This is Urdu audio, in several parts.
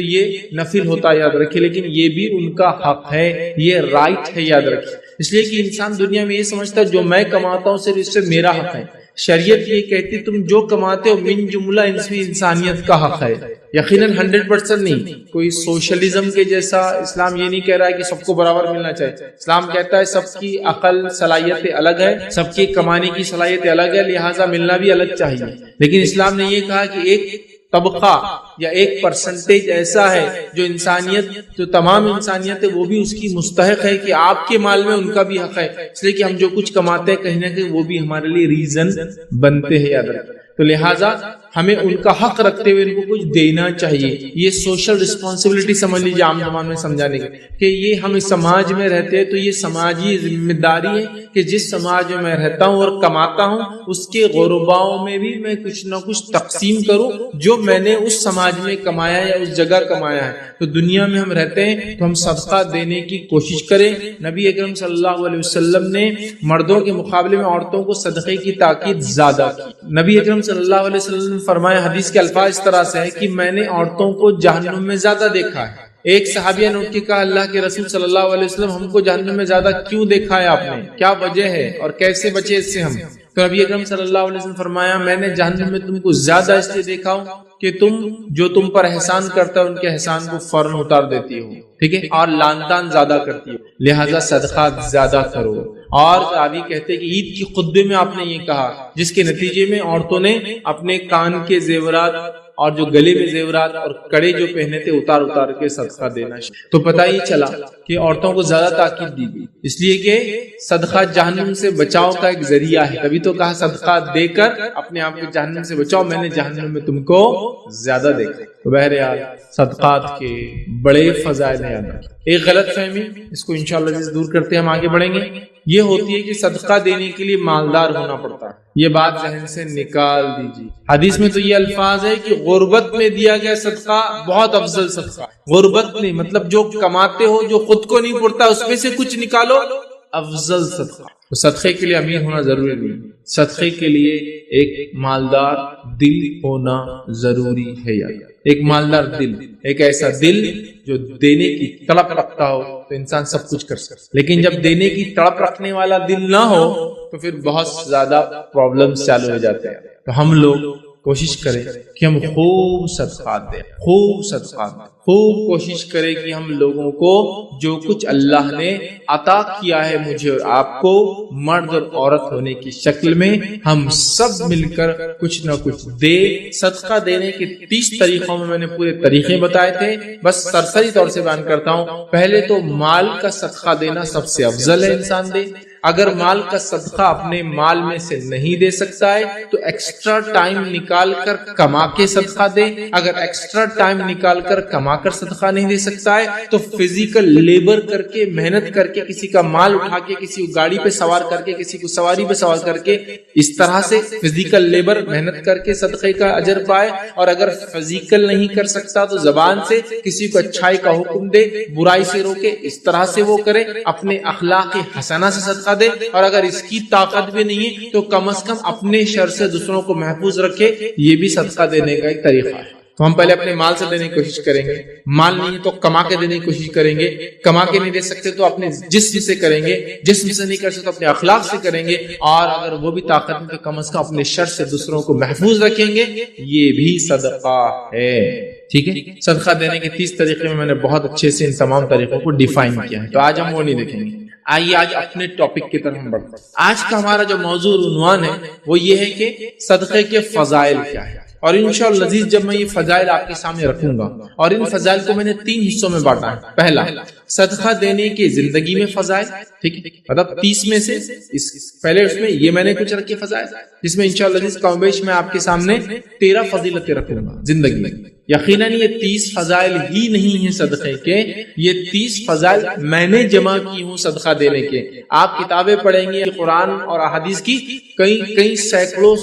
یہ نفل ہوتا ہے، یاد رکھیے، لیکن یہ بھی ان کا حق ہے، یہ رائٹ ہے، یاد رکھیے۔ اس لیے کہ انسان دنیا میں یہ سمجھتا ہے جو میں کماتا ہوں صرف اس سے میرا حق ہے۔ شریعت یہ کہتی تم جو کماتے ہو من جملہ انسانیت کا حق ہے، یقیناً 100% نہیں۔ کوئی سوشلزم کے جیسا اسلام یہ نہیں کہہ رہا ہے کہ سب کو برابر ملنا چاہیے۔ اسلام کہتا ہے سب کی عقل صلاحیتیں الگ ہے، سب کی کمانے کی صلاحیتیں الگ ہے، لہٰذا ملنا بھی الگ چاہیے۔ لیکن اسلام نے یہ کہا کہ ایک طبقہ یا ایک پرسنٹیج ایسا ہے جو انسانیت، جو تمام انسانیت ہے، وہ بھی اس کی مستحق ہے کہ آپ کے مال میں ان کا بھی حق ہے، اس لیے کہ ہم جو کچھ کماتے ہیں کہیں نہ کہیں وہ بھی ہمارے لیے ریزن بنتے ہیں، یاد رکھیں۔ تو لہٰذا ہمیں ان کا حق رکھتے ہوئے ان کو کچھ دینا چاہیے۔ یہ سوشل رسپانسبلٹی سمجھ لیجیے عام زبان میں سمجھانے کی، کہ یہ ہم اس سماج میں رہتے ہیں تو یہ سماجی ذمہ داری ہے کہ جس سماج میں میں رہتا ہوں اور کماتا ہوں اس کے غرباؤں میں بھی میں کچھ نہ کچھ تقسیم کروں جو میں نے اس سماج میں کمایا یا اس جگہ کمایا ہے۔ تو دنیا میں ہم رہتے ہیں تو ہم صدقہ دینے کی کوشش کریں۔ نبی اکرم صلی اللہ علیہ وسلم نے مردوں کے مقابلے میں عورتوں کو صدقے کی تاکید زیادہ کی۔ نبی اکرم صلی اللہ علیہ وسلم نے فرمایا، حدیث کے الفاظ اس طرح سے ہے کہ میں نے عورتوں کو جہنم میں زیادہ دیکھا ہے۔ ایک صحابیہ نے اٹھ کے کہا، اللہ کے رسول صلی اللہ علیہ وسلم ہم کو جہنم میں زیادہ کیوں دیکھا ہے آپ نے؟ کیا وجہ ہے اور کیسے بچے اس سے ہم؟ تو نبی اکرم صلی اللہ علیہ وسلم فرمایا، میں نے جہنم میں تم کو زیادہ اس لیے دیکھا ہوں کہ تم جو تم پر احسان کرتا ہے ان کے احسان کو فوراً اتار دیتی ہو، ٹھیک ہے، اور لان تان زیادہ کرتی ہو، لہذا صدقات زیادہ کرو۔ اور صحابی کہتے کہ عید کی خطبے میں آپ نے یہ کہا، جس کے نتیجے میں عورتوں نے اپنے کان کے زیورات اور جو گلے میں زیورات اور کڑے جو پہنے تھے اتار اتار کے صدقہ دینا۔ تو پتہ ہی چلا کہ عورتوں کو زیادہ تاکید دی گئی، اس لیے کہ صدقہ جہنم سے بچاؤ کا ایک ذریعہ ہے، تبھی تو کہا صدقہ دے کر اپنے آپ کو جہنم سے بچاؤ، میں نے جہنم میں تم کو زیادہ دیکھا۔ تو بہرحال صدقات کے بڑے فضائل ہیں۔ ایک غلط فہمی، اس کو انشاءاللہ دور کرتے ہم آگے بڑھیں گے، یہ ہوتی ہے کہ صدقہ دینے کے لیے مالدار ہونا پڑتا ہے۔ یہ بات ذہن سے نکال دیجیے۔ حدیث میں تو یہ الفاظ ہے کہ غربت میں دیا گیا صدقہ بہت افضل صدقہ۔ غربت میں مطلب جو کماتے ہو، جو خود کو نہیں پڑتا، اس میں سے کچھ نکالو، افضل صدقہ۔ تو صدقے کے لیے امیر ہونا ضروری نہیں، صدقے کے لیے ایک مالدار دل ہونا ضروری ہے۔ یاد ایک مالدار دل، ایک ایسا دل جو دینے کی تڑپ رکھتا ہو تو انسان سب کچھ کر سکتا، لیکن جب دینے کی تڑپ رکھنے والا دل نہ ہو تو پھر بہت زیادہ پرابلمز چالو ہو جاتے ہیں۔ تو ہم لوگ کوشش کریں کہ ہم خوب صدقات دیں، خوب صدقات دیں، خوب کوشش کریں کہ ہم لوگوں کو جو کچھ اللہ نے عطا کیا ہے مجھے اور آپ کو مرد اور عورت ہونے کی شکل میں، ہم سب مل کر کچھ نہ کچھ دے۔ صدقہ دینے کے 30 طریقوں میں نے پورے طریقے بتائے تھے، بس سرسری طور سے بیان کرتا ہوں۔ پہلے تو مال کا صدقہ دینا سب سے افضل ہے، انسان دے۔ اگر مال کا صدقہ اپنے مال میں سے نہیں دے سکتا ہے تو ایکسٹرا ٹائم نکال کر کما کے صدقہ دے۔ اگر ایکسٹرا ٹائم نکال کر کما کر صدقہ نہیں دے سکتا ہے تو فزیکل لیبر کر کے، محنت کر کے، کسی کا مال اٹھا کے، کسی کو گاڑی پہ سوار کر کے، کسی کو سواری پہ سوار کر کے، اس طرح سے فزیکل لیبر محنت کر کے صدقے کا اجر پائے۔ اور اگر فزیکل نہیں کر سکتا تو زبان سے کسی کو اچھائی کا حکم دے، برائی سے روکے، اس طرح سے وہ کرے، اپنے اخلاق حسنہ سے صدقہ دے۔ اور اگر اس کی طاقت بھی نہیں ہے تو کم از کم اپنے شر سے دوسروں کو محفوظ رکھے، یہ بھی صدقہ دینے کا ایک طریقہ ہے۔ تو ہم پہلے اپنے مال سے دینے کی کوشش کریں گے، مال نہیں تو کما کے دینے کی کوشش کریں گے، کما کے نہیں دے سکتے تو اپنے جسم سے کریں گے، جسم سے نہیں کر سکتے تو اپنے اخلاق سے کریں گے، اور اگر وہ بھی طاقت نہیں تو کم از کم اپنے شر سے دوسروں کو محفوظ رکھیں گے، یہ بھی صدقہ ہے۔ ٹھیک ہے، صدقہ دینے کے 30 طریقے میں نے بہت اچھے سے ان تمام طریقوں کو ڈیفائن کیا ہے، تو آج ہم وہ نہیں دیکھیں گے۔ آئیے آج اپنے ٹاپک کی طرف ہم بڑھتے ہیں۔ آج کا ہمارا جو موضوع عنوان ہے وہ یہ ہے کہ صدقے کے فضائل کیا ہے، اور انشاءاللہ عزیز جب میں یہ فضائل آپ کے سامنے رکھوں گا، اور ان فضائل کو میں نے 3 حصوں میں بانٹا ہے۔ پہلا، صدقہ دینے کے زندگی میں فضائل، ٹھیک ہے، مطلب 30 میں سے پہلے اس میں یہ میں نے کچھ رکھے فضائل، جس میں انشاءاللہ عزیز کم بیش میں آپ کے سامنے 13 فضیلتیں رکھوں گا زندگی میں۔ یقیناً یہ 30 فضائل ہی نہیں ہیں صدقے کے، یہ 30 فضائل میں نے جمع کی ہوں صدقہ دینے کے۔ آپ کتابیں پڑھیں گے، قرآن اور احادیث کی کئی سینکڑوں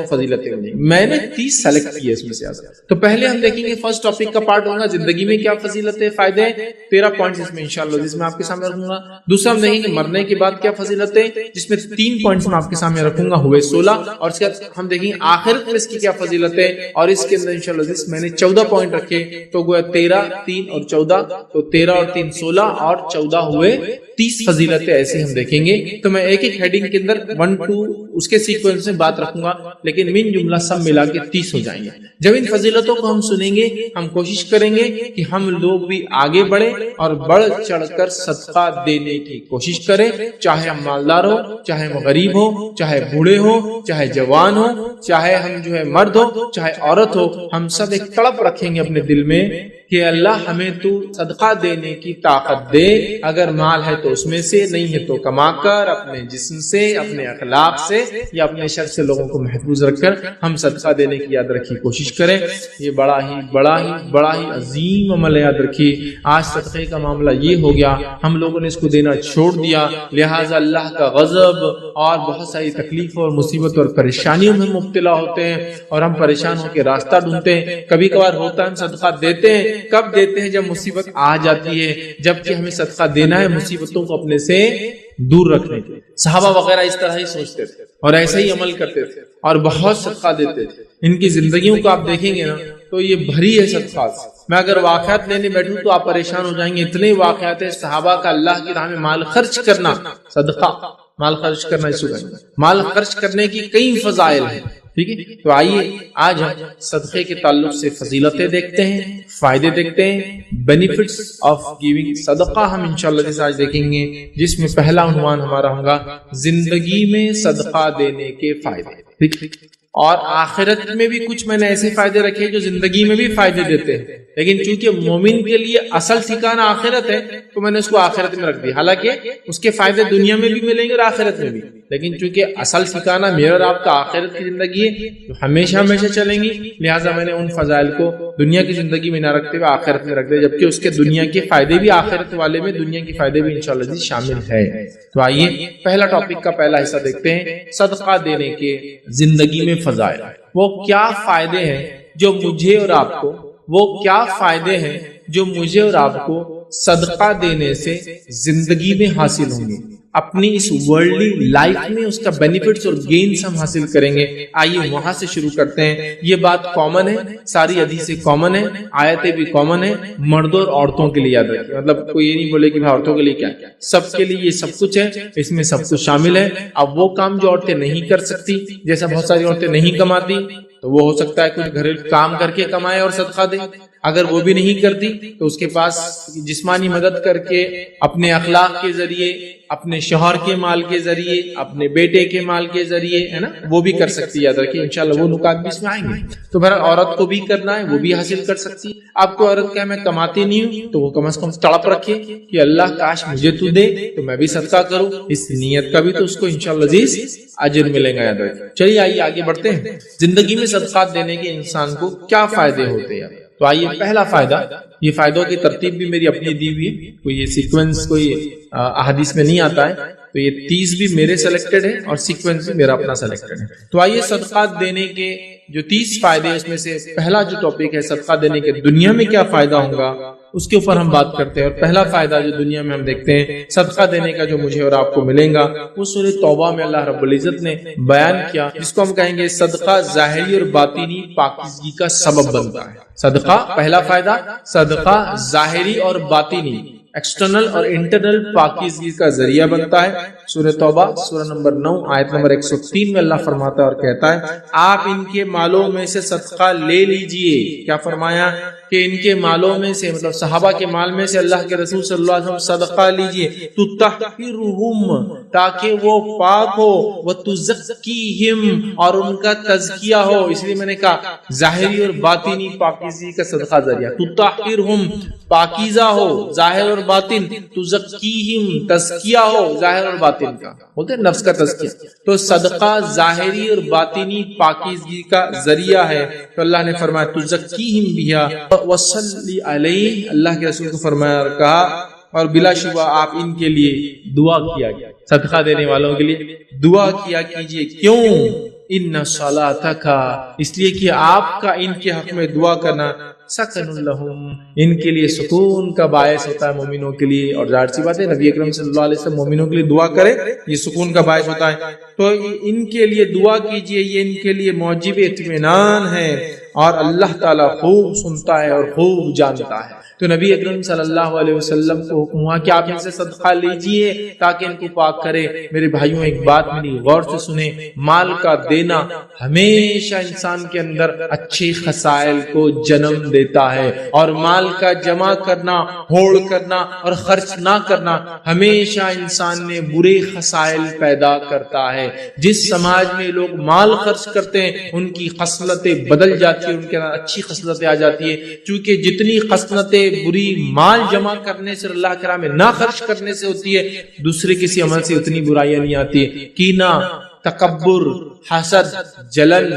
فضیلتیں ہوں گی، میں نے 30 سلیکٹ کی ہے اس میں سے۔ تو پہلے ہم دیکھیں گے فرسٹ ٹاپک کا پارٹ ہوگا زندگی میں کیا فضیلتیں، فائدے، 13 پوائنٹس اس میں انشاءاللہ جس میں آپ کے سامنے رکھوں گا۔ دوسرا ہم دیکھیں گے مرنے کے بعد کیا فضیلتیں، جس میں 3 پوائنٹس میں آپ کے سامنے رکھوں گا، ہوئے 16، اور اس کے بعد ہم دیکھیں گے آخرت میں اس کی کیا فضیلتیں، اور اس کے اندر انشاءاللہ جس میں نے 14 پوائنٹ رکھے تو گویا 13 3 اور 14 تو 13 اور 3 16 اور 14 ہوئے 30 فضیلتیں ایسے ہم دیکھیں گے. تو میں ایک ایک ہیڈنگ کے اندر 1 2 اس کے سیکوینس میں بات رکھوں گا لیکن من جملہ سب ملا کے 30 ہو جائیں گے. جب ان فضیلتوں کو ہم سنیں گے ہم کوشش کریں گے کہ ہم لوگ بھی آگے بڑھیں اور بڑھ چڑھ کر صدقہ دینے کی کوشش کریں, چاہے ہم مالدار ہو, چاہے ہم غریب ہو, چاہے بوڑھے ہو, چاہے جوان ہو, چاہے ہم جو ہے مرد ہو, چاہے عورت ہو. ہم سب ایک تڑپ رکھیں گے اپنے دل میں کہ اللہ ہمیں تو صدقہ دینے کی طاقت دے, اگر مال ہے تو اس میں سے, نہیں ہے تو کما کر اپنے جسم سے, اپنے اخلاق سے یا اپنے شر سے لوگوں کو محفوظ رکھ کر ہم صدقہ دینے کی یاد رکھی کوشش کریں. یہ بڑا ہی عظیم عمل یاد رکھیے. آج صدقے کا معاملہ یہ ہو گیا, ہم لوگوں نے اس کو دینا چھوڑ دیا, لہٰذا اللہ کا غضب اور بہت ساری تکلیفوں اور مصیبت اور پریشانیوں میں مبتلا ہوتے ہیں اور ہم پریشان ہو کے راستہ ڈھونڈتے ہیں. کبھی کبھار ہوتا ہے ہم صدقہ دیتے ہیں, کب دیتے ہیں جب مصیبت آ جاتی ہے, جبکہ ہمیں صدقہ دینا ہے مصیبتوں کو اپنے سے دور رکھنے کے. صحابہ وغیرہ اس طرح ہی سوچتے تھے اور ایسے ہی عمل کرتے تھے اور بہت صدقہ دیتے تھے. ان کی زندگیوں کو آپ دیکھیں گے نا تو یہ بھری ہے صدقات. میں اگر واقعات لینے بیٹھوں تو آپ پریشان ہو جائیں گے. اتنے واقعات ہیں صحابہ کا اللہ کی راہ میں مال خرچ کرنا, صدقہ مال خرچ کرنا, اس کو مال خرچ کرنے کی کئی فضائل ہیں. ٹھیک ہے, تو آئیے آج ہم صدقے کے تعلق سے فضیلتیں دیکھتے ہیں, فائدے دیکھتے ہیں, بینیفٹس آف گیونگ صدقہ ہم انشاءاللہ آج دیکھیں گے, جس میں پہلا عنوان ہمارا ہوگا زندگی میں صدقہ دینے کے فائدے. ٹھیک, اور آخرت میں بھی کچھ میں نے ایسے فائدے رکھے جو زندگی میں بھی فائدے دیتے ہیں, لیکن چونکہ مومن کے لیے اصل ٹھکانہ آخرت ہے تو میں نے اس کو آخرت میں رکھ دیا. حالانکہ اس کے فائدے دنیا میں بھی ملیں گے اور آخرت میں بھی, لیکن چونکہ اصل ٹھکانہ میرا اور آپ کا آخرت کی زندگی ہے جو ہمیشہ چلیں گی, لہٰذا میں نے ان فضائل کو دنیا کی زندگی میں نہ رکھتے ہوئے آخرت میں رکھ دیا, جبکہ اس کے دنیا کے فائدے بھی آخرت والے میں, دنیا کے فائدے بھی انشاءاللہ شامل ہے. تو آئیے پہلا ٹاپک کا پہلا حصہ دیکھتے ہیں, صدقہ دینے کے زندگی میں فضائل. وہ کیا فائدے ہیں جو مجھے اور آپ کو, وہ کیا فائدے ہیں جو مجھے اور آپ کو صدقہ دینے سے زندگی میں حاصل ہوں گے, اپنی اس ورلڈلی لائف میں اس کا بینیفٹس اور گینز ہم حاصل کریں گے. آئیے وہاں سے شروع کرتے ہیں. یہ بات کامن ہے, ساری حدیثیں کامن ہے, آیتیں بھی کامن ہے, مردوں اور عورتوں کے لیے یاد رکھیں. مطلب کوئی یہ نہیں بولے کہ عورتوں کے لیے کیا, سب کے لیے یہ سب کچھ ہے, اس میں سب کچھ شامل ہے. اب وہ کام جو عورتیں نہیں کر سکتی, جیسا بہت ساری عورتیں نہیں کماتی, تو وہ ہو سکتا ہے کچھ گھریلو کام کر کے کمائے اور صدقہ دے. اگر وہ بھی نہیں کرتی تو اس کے پاس جسمانی مدد کر کے, اپنے اخلاق کے ذریعے, اپنے شوہر کے مال کے ذریعے, اپنے بیٹے کے مال کے ذریعے, ہے نا, وہ بھی کر سکتی ہے. یاد رکھیے انشاءاللہ وہ نکات بھی اس میں آئیں گے. تو بہرحال عورت کو بھی کرنا ہے, وہ بھی حاصل کر سکتی ہے. آپ کو عورت کیا میں کماتی نہیں ہوں, تو وہ کم از کم تڑپ رکھے کہ اللہ کاش مجھے تو دے تو میں بھی صدقہ کروں, اس نیت کا بھی تو اس کو انشاءاللہ عزیز اجر ملے گا. یاد رکھیں. چلیے آئیے آگے بڑھتے ہیں. زندگی میں صدقات دینے کے انسان کو کیا فائدے ہوتے ہیں. تو آئیے پہلا فائدہ, یہ فائدوں کی ترتیب بھی میری اپنی دی ہوئی ہے, کوئی یہ سیکوینس کوئی احادیث میں نہیں آتا ہے, تو یہ 30 بھی میرے سلیکٹڈ ہے اور سیکوینس بھی میرا اپنا سلیکٹڈ ہے. تو آئیے صدقات دینے کے جو 30 فائدے ہیں اس میں سے پہلا جو ٹاپک ہے صدقہ دینے کے دنیا میں کیا فائدہ ہوگا اس کے اوپر ہم بات کرتے ہیں. اور پہلا فائدہ جو دنیا میں ہم دیکھتے ہیں صدقہ دینے کا جو مجھے اور آپ کو ملے گا, وہ سورہ توبہ میں اللہ رب العزت نے بیان کیا, جس کو ہم کہیں گے صدقہ ظاہری اور باطنی پاکیزگی کا سبب بنتا ہے. صدقہ پہلا فائدہ, صدقہ ظاہری اور باطنی ایکسٹرنل اور انٹرنل پاکیزگی کا ذریعہ بنتا ہے. سورہ توبہ سورہ نمبر 9 آیت نمبر 103 میں اللہ فرماتا ہے اور کہتا ہے, آپ ان کے مالوں میں سے صدقہ لے لیجئے. کیا فرمایا کہ ان کے مالوں میں سے, مطلب صحابہ کے مال میں سے اللہ کے رسول صلی اللہ علیہ وسلم صدقہ لیجئے, تطہرہم, تاکہ وہ پاک ہو, وتزکیہم, اور ان کا تزکیہ ہو. اس لیے میں نے کہا ظاہری اور باطنی پاکیزگی کا صدقہ ذریعہ. تطہرہم پاکیزہ ہو ظاہر اور باطن, تزکیہم تزکیہ ہو ظاہر اور باطن کا, بولتے ہیں نفس کا تزکیہ. تو صدقہ ظاہری اور باطنی پاکیزگی کا ذریعہ ہے. تو اللہ نے فرمایا تزکیہم بہا وصلی علیہ, اللہ کے رسول کو فرمایا اور کہا, اور بلا شبہ آپ ان کے لیے دعا کیا گیا, صدقہ دینے والوں کے لیے دعا کیا کیجئے. کیوں؟ ان صلاتک, اس لیے کہ آپ کا ان کے حق میں دعا کرنا سکن لہم, ان کے لیے سکون کا باعث ہوتا ہے مومنوں کے لیے. اور ظاہر سی بات ہے نبی اکرم صلی اللہ علیہ وسلم مومنوں کے لیے دعا کرے, یہ سکون کا باعث ہوتا ہے. تو ان کے لیے دعا کیجئے, یہ ان کے لیے موجب اطمینان ہے. اور اللہ تعالیٰ خوب سنتا ہے اور خوب جانتا ہے۔ تو نبی اکرم صلی اللہ علیہ وسلم کو حکم ہوا کہ آپ ان سے صدقہ لیجئے تاکہ ان کو پاک کرے۔ میرے بھائیوں ایک بات میری غور سے سنیں، مال کا دینا ہمیشہ انسان کے اندر اچھے خصائل کو جنم دیتا ہے، اور مال کا جمع کرنا، ہوڑ کرنا اور خرچ نہ کرنا ہمیشہ انسان میں برے خصائل پیدا کرتا ہے۔ جس سماج میں لوگ مال خرچ کرتے ہیں ان کی خصلتیں بدل جاتی ہیں، ان کے اندر اچھی خصلتیں آ جاتی ہیں، چونکہ جتنی خصلتیں بری مال جمع کرنے سے، اللہ کے راہ میں نہ خرچ کرنے سے ہوتی ہے، دوسرے کسی عمل سے اتنی برائیاں نہیں آتی ہے۔ کینہ، تکبر، حسد، جلن،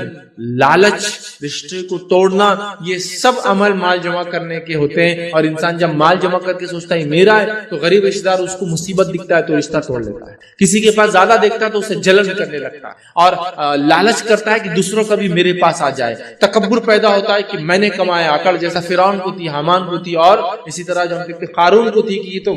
لالچ، رشتے کو توڑنا، یہ سب عمل مال جمع کرنے کے ہوتے ہیں، اور انسان جب مال جمع کر کے سوچتا ہے میرا ہے تو غریب رشتہ دار اس کو مصیبت دکھتا ہے تو رشتہ توڑ لیتا ہے، کسی کے پاس زیادہ دیکھتا ہے تو اسے جلن کرنے لگتا ہے، اور لالچ کرتا ہے کہ دوسروں کا بھی میرے پاس آ جائے، تکبر پیدا ہوتا ہے کہ میں نے کمایا، عقل جیسا فرعون کو تھی، حامان کو تھی، اور اسی طرح جو ہم دیکھتے قارون کو تھی کہ یہ تو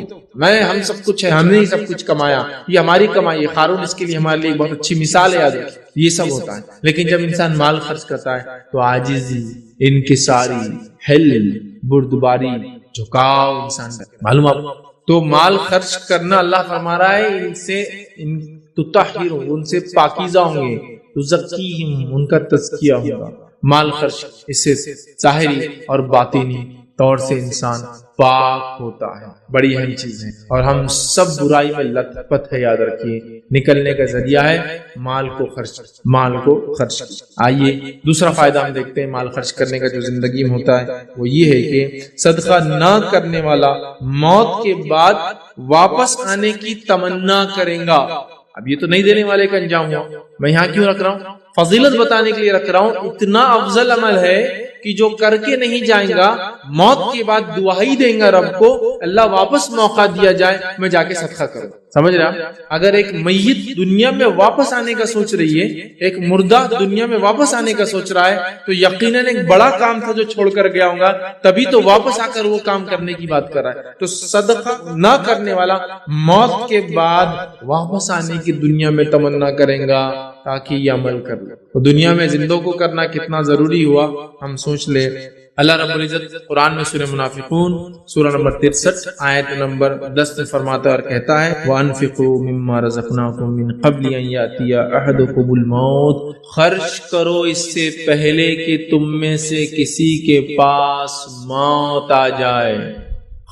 ہم سب کچھ ہے، ہم نے ہی سب کچھ کمایا، یہ ہماری کمائی ہے۔ قارون اس کے لیے ہمارے لیے بہت اچھی مثال ہے، یاد رکھیں یہ سب ہوتا ہے۔ لیکن جب انسان مال خرچ کرتا ہے تو عاجزی، انکساری، حلم، بردباری، جھکاؤ انسان کا معلوم آپ تو مال خرچ کرنا اللہ فرما رہا ہے ان سے تطہر، ان سے پاکیزہ ہوں گے، تزکیہم، ان کا تزکیہ ہوگا۔ مال خرچ اس سے ظاہری اور باطنی طور سے انسان پاک ہوتا ہے، بڑی اہم چیز ہے، اور ہم سب برائی میں لت پت ہے، یاد رکھیے نکلنے کا ذریعہ ہے مال کو خرچ۔ آئیے دوسرا فائدہ ہم دیکھتے ہیں مال خرچ کرنے کا جو زندگی میں ہوتا ہے، وہ یہ ہے کہ صدقہ نہ کرنے والا موت کے بعد واپس آنے کی تمنا کرے گا۔ اب یہ تو نہیں دینے والے کا انجام ہوا، میں یہاں کیوں رکھ رہا ہوں؟ فضیلت بتانے کے لیے رکھ رہا ہوں۔ اتنا افضل عمل ہے کہ جو کر کے نہیں جائیں گا، موت کے بعد دعائی دیں گا رب کو، اللہ واپس موقع دیا جائے میں جا کے صدقہ کروں۔ سمجھ رہا؟ اگر ایک میت دنیا میں واپس آنے کا سوچ رہی ہے، ایک مردہ دنیا میں واپس آنے کا سوچ رہا ہے، تو یقیناً ایک بڑا کام تھا جو چھوڑ کر گیا ہوں گا، تبھی تو واپس آ کر وہ کام کرنے کی بات کر رہا ہے۔ تو صدقہ نہ کرنے والا موت کے بعد واپس آنے کی دنیا میں تمنا کریں گا تاکہ یہ عمل کر لے۔ تو دنیا میں زندوں کو کرنا کتنا ضروری ہوا ہم سوچ لے۔ اللہ رب العزت قرآن میں سورہ منافقون سورہ نمبر 63 آیت نمبر 10 میں فرماتا اور کہتا ہے وَأَنفِقُوا مِمَّا رَزَقْنَاكُم مِّن قَبْلِ أَن يَأْتِيَ أَحَدَكُمُ الْمَوْتُ، خرچ کرو اس سے پہلے کہ تم میں سے کسی کے پاس موت آ جائے۔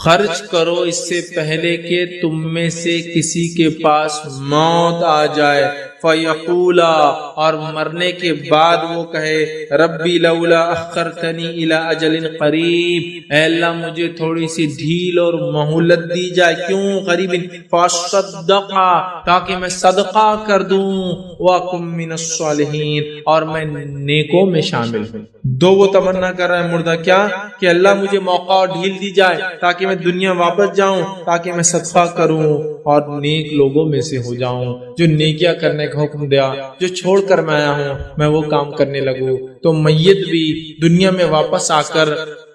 خرچ کرو اس سے پہلے کہ تم میں سے کسی کے پاس موت آ جائے۔ فَيَقُولَا، اور مرنے کے بعد وہ کہے ربی لولا اخرتنی الی اجل قریب، اے اللہ مجھے تھوڑی سی ڈھیل اور مہلت دی جائے، کیوں قریب؟ فَصَدَّقَا، تاکہ میں صدقہ کر دوں، وَأَكُن مِّنَ الصَّالِحِينَ، اور میں نیکوں میں شامل ہوں۔ دو وہ تمنا کر رہا ہے مردہ، کیا کہ اللہ مجھے موقع اور ڈھیل دی جائے تاکہ میں دنیا واپس جاؤں، تاکہ میں صدقہ کروں اور نیک لوگوں میں سے ہو جاؤں، جو نیکیاں کرنے کا حکم دیا، جو چھوڑ کر میں آیا ہوں میں وہ کام کرنے لگوں۔ تو میت بھی دنیا میں واپس آ کر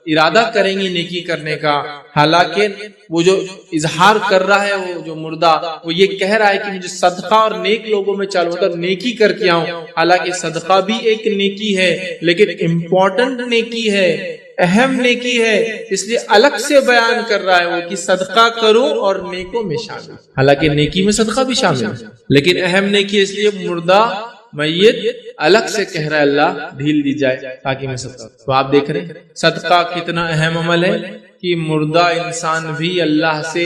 ارادہ کریں گے نیکی کرنے کا، حالانکہ وہ جو اظہار کر رہا ہے، وہ جو مردہ وہ یہ کہہ رہا ہے کہ مجھے صدقہ اور نیک لوگوں میں چلو تو نیکی کر کے آؤں، حالانکہ صدقہ بھی ایک نیکی ہے، لیکن امپورٹنٹ نیکی ہے، اہم نیکی ہے، اس لیے الگ سے بیان کر رہا ہے وہ کہ صدقہ کروں اور نیکوں میں شامل، حالانکہ نیکی میں صدقہ بھی شامل ہے، لیکن اہم نیکی اس لیے مردہ میت الگ سے کہہ رہا ہے اللہ ڈھیل دی جائے تاکہ میں صدقہ۔ تو آپ دیکھ رہے ہیں صدقہ کتنا اہم عمل ہے کہ مردہ انسان بھی اللہ سے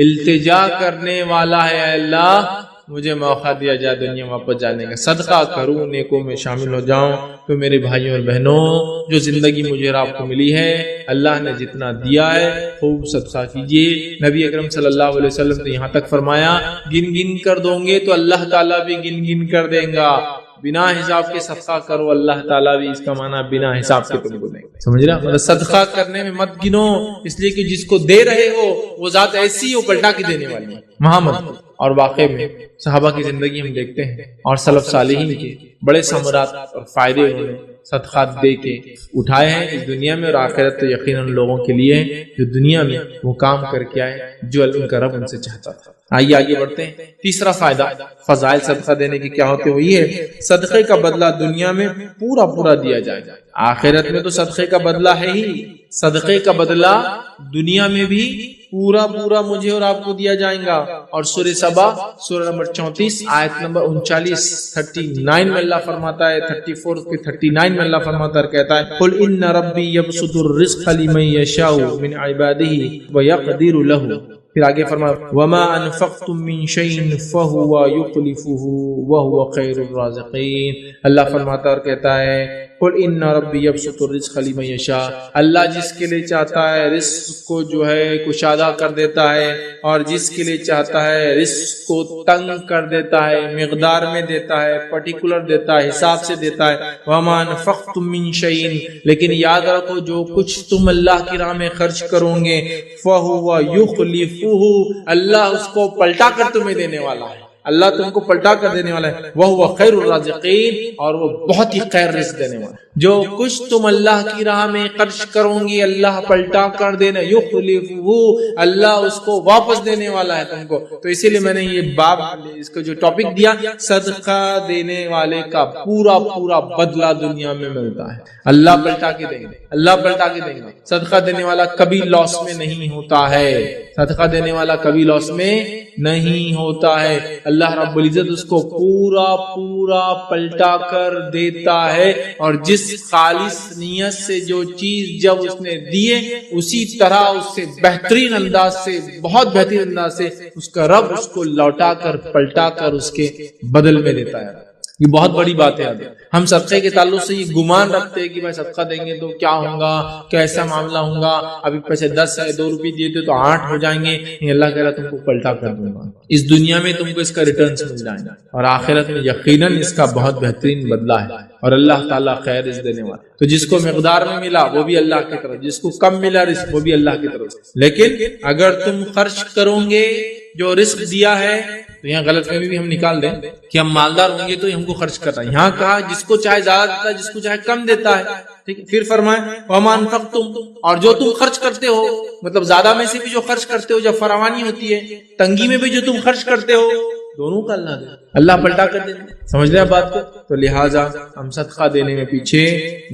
التجا کرنے والا ہے، اے اللہ مجھے موقع دیا جائے دنیا واپس جانے کا، صدقہ کروں، نیکوں میں شامل ہو جاؤں۔ تو میرے بھائیوں اور بہنوں، جو زندگی مجھے اور آپ کو ملی ہے، اللہ نے جتنا دیا ہے خوب صدقہ کیجیے۔ نبی اکرم صلی اللہ علیہ وسلم نے یہاں تک فرمایا گن گن کر دو گے تو اللہ تعالیٰ بھی گن گن کر دیں گا، بنا حساب کے صدقہ کرو، اللہ تعالیٰ بھی، اس کا معنی بنا حساب کے تم کو دیں گے۔ سمجھ رہا؟ مطلب صدقہ کرنے میں مت گنو، اس لیے کہ جس کو دے رہے ہو وہ ذات ایسی ہو پلٹا کے دینے والی ہے، محمد۔ اور واقع میں صحابہ کی زندگی ہم دیکھتے ہیں اور سلف صالحین کے بڑے ثمرات اور فائدے انہوں نے صدقات دے کے اٹھائے ہیں اس دنیا میں، اور آخرت تو یقیناً لوگوں کے لیے جو دنیا میں وہ کام کر کے آئے جو ان کا رب ان سے چاہتا تھا۔ آئیے آگے بڑھتے ہیں۔ تیسرا فائدہ فضائل صدقہ دینے کی کیا ہوتے ہوئی ہے، صدقے کا بدلہ دنیا میں پورا دیا جائے گا۔ آخرت میں تو صدقے کا بدلہ ہے ہی، صدقے کا بدلہ دنیا میں بھی پورا پورا مجھے اور آپ کو دیا جائے گا۔ اور سورہ سبا سورہ نمبر 34 آیت نمبر 39 39 میں اللہ فرماتا ہے، 34 کے 39 میں اللہ فرماتا ہے، کہتا ہے قل ان ربی یبسط الرزق لمن یشاء من عبادہ ویقدر له، پھر آگے فرمایا وما انفقتم من شیء فهو یخلفه وهو خیر الرازقین۔ اللہ فرماتا اور کہتا ہے قل ان ربی یبسط الرزق لمن یشاء، اللہ جس کے لیے چاہتا ہے رزق کو جو ہے کشادہ کر دیتا ہے، اور جس کے لیے چاہتا ہے رزق کو تنگ کر دیتا ہے، مقدار میں دیتا ہے، پرٹیکولر دیتا ہے، حساب سے دیتا ہے۔ وما انفقتم من شیء، لیکن یاد رکھو جو کچھ تم اللہ کی راہ میں خرچ کرو گے فہو یخلفہ، اللہ اس کو پلٹا کر تمہیں دینے والا ہے، اللہ تم کو پلٹا کر دینے والا ہے۔ وہ خیر الرازقین، اور وہ بہت ہی خیر رزق دینے والا ہے۔ جو کچھ تم اللہ کی راہ میں خرچ کرو گے اللہ پلٹا کر دینا، یخلفہ، اللہ اس کو واپس دینے والا ہے تم کو۔ تو اسی لیے میں نے یہ باب اس کو جو ٹاپک دیا، صدقہ دینے والے کا پورا پورا بدلہ دنیا میں ملتا ہے، اللہ پلٹا کے دیں گے، اللہ پلٹا کے دیں گے۔ صدقہ دینے والا کبھی لاس میں نہیں ہوتا ہے، صدقہ دینے والا کبھی لاس میں نہیں ہوتا ہے۔ اللہ رب العزت اس کو پورا پورا پلٹا کر دیتا ہے، اور جس خالص نیت سے جو چیز جب اس نے دیے اسی طرح اس سے بہترین انداز سے، بہت بہترین انداز سے اس کا رب اس کو لوٹا کر پلٹا کر اس کے بدل میں دیتا ہے۔ یہ بہت بڑی بات ہے۔ ہم صدقے کے تعلق سے یہ گمان رکھتے ہیں کہ بھائی صدقہ دیں گے تو کیا ہوگا، کیسا معاملہ ہوگا، ابھی پیسے 10 ہے 2 روپے دیے تھے تو 8 ہو جائیں گے، اللہ کہہ رہا تم کو پلٹا کر دوں گا، اس دنیا میں تم کو اس کا ریٹرنز مل جائیں گا، اور آخرت میں یقیناً اس کا بہت بہترین بدلہ ہے، اور اللہ تعالیٰ خیر رزق دینے والا۔ تو جس کو مقدار میں ملا وہ بھی اللہ کی طرف، جس کو کم ملا رزق وہ بھی اللہ کی طرف۔ لیکن اگر تم خرچ کرو گے جو رزق دیا ہے، تو یہاں غلط فہمی بھی ہم نکال دیں کہ ہم مالدار ہوں گے تو ہم کو خرچ کرنا ہے۔ یہاں کہا جس کو چاہے زیادہ دیتا ہے، جس کو چاہے کم دیتا ہے، ٹھیک ہے۔ پھر فرمائے وما انفقتم، اور جو تم خرچ کرتے ہو، مطلب زیادہ میں سے بھی جو خرچ کرتے ہو، جب فراوانی ہوتی ہے، تنگی میں بھی جو تم خرچ کرتے ہو، دونوں کا اللہ دے، اللہ پلٹا کر دے۔ سمجھ لیں بات کو؟ تو لہٰذا ہم صدقہ دینے میں پیچھے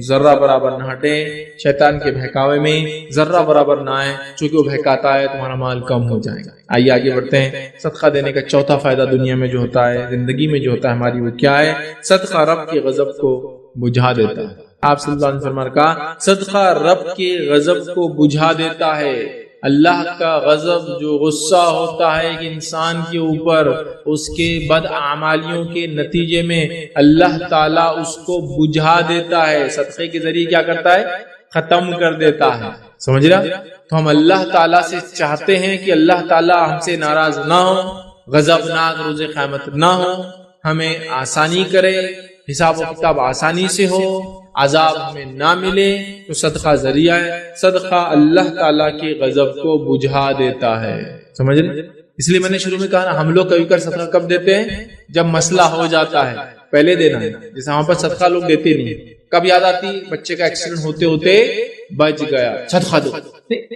ذرہ برابر نہ ہٹے، شیطان کے بہکاوے میں ذرہ برابر نہ آئے، چونکہ وہ بہکاتا ہے تمہارا مال کم ہو جائے گا۔ آئیے آگے بڑھتے ہیں۔ صدقہ دینے کا چوتھا فائدہ دنیا میں جو ہوتا ہے، زندگی میں جو ہوتا ہے ہماری، وہ کیا ہے؟ صدقہ رب کے غضب کو بجھا دیتا ہے۔ آپ صلی اللہ علیہ وسلم نے کہا صدقہ رب کے غضب کو بجھا دیتا ہے۔ اللہ کا غضب، جو غصہ ہوتا ہے ایک انسان کے اوپر، اس کے بد اعمالیوں کے نتیجے میں اللہ تعالیٰ اس کو بجھا دیتا ہے، صدقے کے ذریعے کیا کرتا ہے؟ ختم کر دیتا ہے۔ سمجھ رہا؟ تو ہم اللہ تعالیٰ سے چاہتے ہیں کہ اللہ تعالیٰ ہم سے ناراض نہ ہو، غضبناک روز قیامت نہ ہو، ہمیں آسانی کرے، حساب و کتاب آسانی سے ہو، عذاب ہمیں نہ ملے۔ تو صدقہ ذریعہ ہے، صدقہ اللہ تعالیٰ کے غضب کو بجھا دیتا ہے۔ سمجھ رہے؟ اس لیے میں نے شروع میں کہا نا، ہم لوگ کبھی کر صدقہ کب دیتے ہیں؟ جب مسئلہ ہو جاتا ہے، پہلے دینا ہے۔ جیسے وہاں پر صدقہ لوگ دیتے نہیں، کب یاد آتی؟ بچے کا ایکسیڈنٹ ہوتے ہوتے بچ گیا، صدقہ دو۔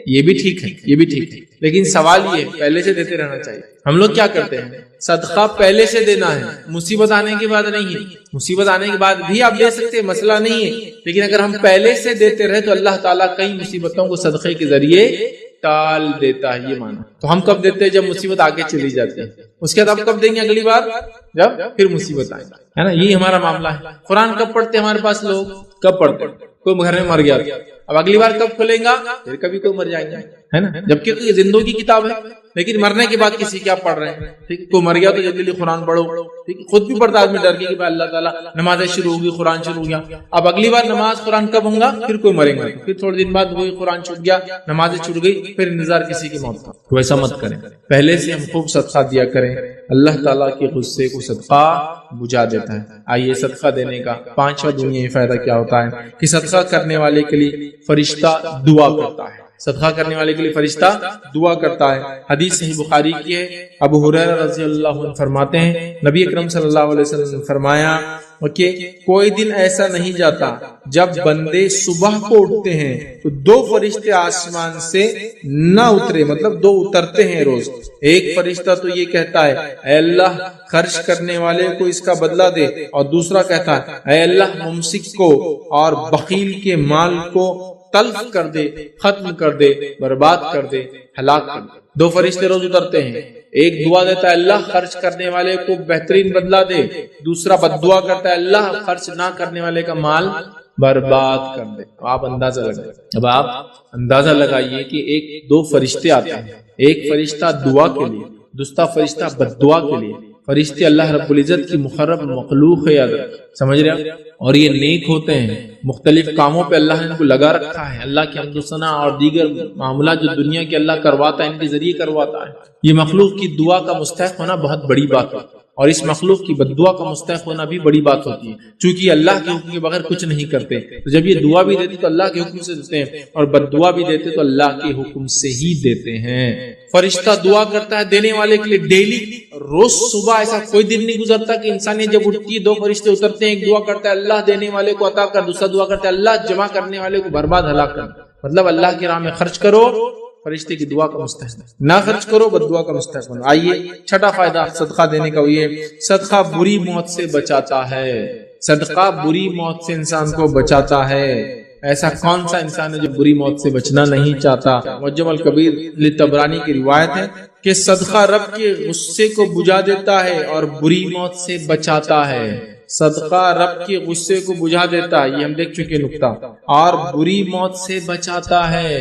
یہ بھی ٹھیک ہے، یہ بھی ٹھیک ہے، لیکن سوال یہ ہے پہلے سے دیتے رہنا چاہیے۔ ہم لوگ کیا کرتے ہیں؟ صدقہ پہلے سے دینا ہے، مصیبت آنے کے بعد نہیں ہے۔ مصیبت آنے کے بعد بھی آپ دے سکتے ہیں، مسئلہ نہیں ہے، لیکن اگر ہم پہلے سے دیتے رہے تو اللہ تعالیٰ کئی مصیبتوں کو صدقے کے ذریعے ٹال دیتا ہے، یہ مانا۔ تو ہم کب دیتے ہیں؟ جب مصیبت آگے چلی جاتی ہے، اس کے بعد ہم کب دیں گے؟ اگلی بار جب پھر مصیبت آئے، ہے نا؟ یہی ہمارا معاملہ ہے۔ قرآن کب پڑھتے ہمارے پاس لوگ؟ کب پڑھتے؟ کوئی گھر میں مر گیا، اب اگلی بار کب کھلیں گا؟ پھر کبھی کوئی مر جائیں گے، ہے نا؟ جبکہ یہ زندوں کی کتاب ہے، لیکن مرنے کے بعد کسی کیا پڑھ رہے ہیں؟ ٹھیک، کوئی مر گیا تو جلدی قرآن پڑھو، ٹھیک، خود بھی پڑھتا آدمی ڈر کے کہ اللہ تعالیٰ نمازیں شروع ہوگی، قرآن شروع ہو گیا، اب اگلی بار نماز قرآن کب ہوں گا؟ پھر کوئی مرے گا، پھر تھوڑے دن بعد وہی قرآن چھوٹ گیا، نمازیں چھوٹ گئی، پھر انتظار کسی کی موت کا۔ تو ایسا مت کریں، پہلے سے ہم خوب صدقہ دیا کریں، اللہ تعالیٰ کے غصے کو صدقہ بجھا دیتا ہے۔ آئیے صدقہ دینے کا پانچواں دنیاوی فائدہ کیا ہوتا ہے کہ صدقہ کرنے والے کے لیے فرشتہ دعا کرتا ہے۔ صدقہ کرنے والے کے لیے فرشتہ دعا کرتا ہے۔ حدیث صحیح بخاری کی ہے، ابو ہریرہ رضی اللہ عنہ فرماتے ہیں نبی اکرم صلی اللہ علیہ وسلم نے فرمایا اوکے، کوئی دن ایسا نہیں جاتا جب بندے صبح کو اٹھتے ہیں تو دو فرشتے آسمان سے نہ اترے، مطلب دو اترتے ہیں روز۔ ایک فرشتہ تو یہ کہتا ہے اے اللہ خرچ کرنے والے کو اس کا بدلہ دے، اور دوسرا کہتا ہے اے اللہ ممسک کو اور بخیل کے مال کو تلف کر دے، ختم کر دے، برباد کر دے، ہلاک کر دے۔ دو فرشتے روز اترتے ہیں، ایک دعا دیتا ہے اللہ خرچ کرنے والے کو بہترین بدلہ دے، دوسرا بد دعا کرتا ہے اللہ خرچ نہ کرنے والے کا مال برباد کر دے۔ آپ اندازہ لگائیے، اب آپ اندازہ لگائیے کہ ایک دو فرشتے آتے ہیں، ایک فرشتہ دعا کے لیے، دوسرا فرشتہ بد دعا کے لیے۔ فرشتے اللہ رب العزت کی مقرب مخلوق ہے، یاد رکھیں، سمجھ رہے ہیں، اور یہ نیک ہوتے ہیں، مختلف کاموں پہ اللہ نے ان کو لگا رکھا ہے، اللہ کی حمد و ثنا اور دیگر معاملات جو دنیا کے اللہ کرواتا ہے ان کے ذریعے کرواتا ہے۔ یہ مخلوق کی دعا کا مستحق ہونا بہت بڑی بات ہے، اور اس مخلوق کی بد دعا کا مستحق ہونا بھی بڑی بات ہوتی ہے، چونکہ اللہ کے حکم کے بغیر کچھ نہیں کرتے۔ تو جب یہ دعا بھی دیتے تو اللہ کے حکم سے دیتے ہیں، اور بد دعا بھی دیتے تو اللہ کے حکم سے ہی دیتے ہیں۔ فرشتہ دعا کرتا ہے دینے والے کے لیے ڈیلی، روز صبح ایسا کوئی دن نہیں گزرتا کہ انسانیت جب اٹھتی ہے دو فرشتے اترتے ہیں، ایک دعا کرتا ہے اللہ دینے والے کو عطا کر، دوسرا دعا کرتا ہے اللہ جمع کرنے والے کو برباد ہلاک کر۔ مطلب اللہ کی راہ میں خرچ کرو، فرشتے کی دعا کا مستحق، نہ خرچ کرو، بد دعا کا مستحق بنو۔ آئیے چھٹا فائدہ صدقہ دینے کا، یہ صدقہ بری موت سے بچاتا ہے۔ صدقہ بری موت سے انسان کو بچاتا ہے۔ ایسا کون سا انسان ہے جو بری موت سے بچنا نہیں چاہتا؟ معجم الکبیر لطبرانی کی روایت ہے کہ صدقہ رب کے غصے کو بجھا دیتا ہے اور بری موت سے بچاتا ہے۔ صدقہ رب کے غصے کو بجھا دیتا ہے، یہ ہم دیکھ چکے نکتہ، اور بری موت سے بچاتا ہے۔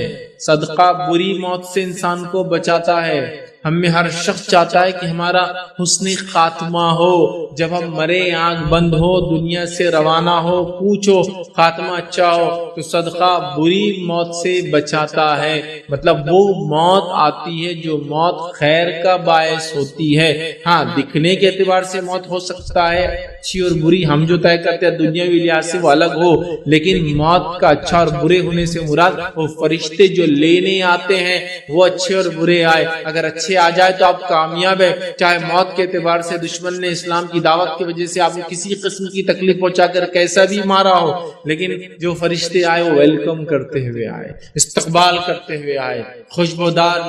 صدقہ بری موت سے انسان کو بچاتا ہے۔ ہم میں ہر شخص چاہتا ہے کہ ہمارا حسن خاتمہ ہو، جب ہم مرے آنکھ بند ہو، دنیا سے روانہ ہو، پوچھو خاتمہ اچھا ہو۔ تو صدقہ بری موت سے بچاتا ہے، مطلب وہ موت آتی ہے جو موت خیر کا باعث ہوتی ہے۔ ہاں دکھنے کے اعتبار سے موت ہو سکتا ہے اچھی اور بری، ہم جو طے کرتے ہیں دنیاوی لحاظ سے وہ الگ ہو، لیکن موت کا اچھا اور برے ہونے سے مراد وہ فرشتے جو لینے آتے ہیں وہ اچھے اور برے آئے۔ اگر اچھے آ جائے تو آپ کامیاب ہے، چاہے موت کے اعتبار سے دشمن نے اسلام کی دعوت کی وجہ سے آپ کو کسی قسم کی تکلیف پہنچا کر کیسا بھی مارا ہو، لیکن جو فرشتے آئے وہ ویلکم کرتے ہوئے آئے، استقبال کرتے ہوئے آئے، خوشبودار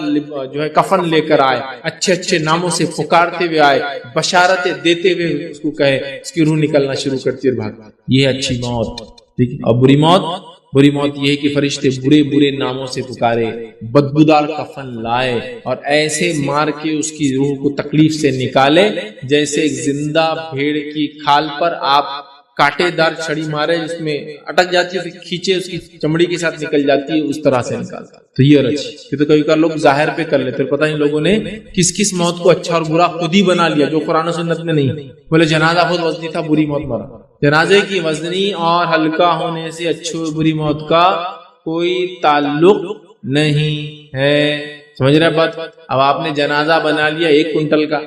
جو ہے کفن لے کر آئے، اچھے اچھے ناموں سے پکارتے ہوئے آئے، بشارتیں دیتے ہوئے اس کو کہے، اس کی روح نکلنا شروع کرتی اور بھاگ۔ یہ اچھی موت، ٹھیک ہے۔ اور بری موت یہ ہے کہ فرشتے برے برے ناموں سے پکارے، بدبودار کفن لائے اور ایسے مار کے اس کی روح کو تکلیف سے نکالے جیسے ایک زندہ بھیڑ کی کھال پر آپ کانٹے دار چھڑی مارے، جس میں اٹک جاتی ہے، پھر کھینچے اس کی چمڑی کے ساتھ نکل جاتی ہے، اس طرح سے نکالتا۔ تو یہ اور اچھی کہ تو کبھی کبھار لوگ ظاہر پہ کر لیتے، پتہ نہیں لوگوں نے کس کس موت کو اچھا اور برا خود ہی بنا لیا جو قرآن و سنت میں نہیں۔ بولے جنازہ بہت وزنی تھا، بری موت مرا۔ جنازے کی وزنی اور ہلکا ہونے سے اچھی اور بری موت کا کوئی تعلق نہیں ہے، سمجھ رہے بات؟ اب آپ نے جنازہ بنا لیا 1 کنٹل کا،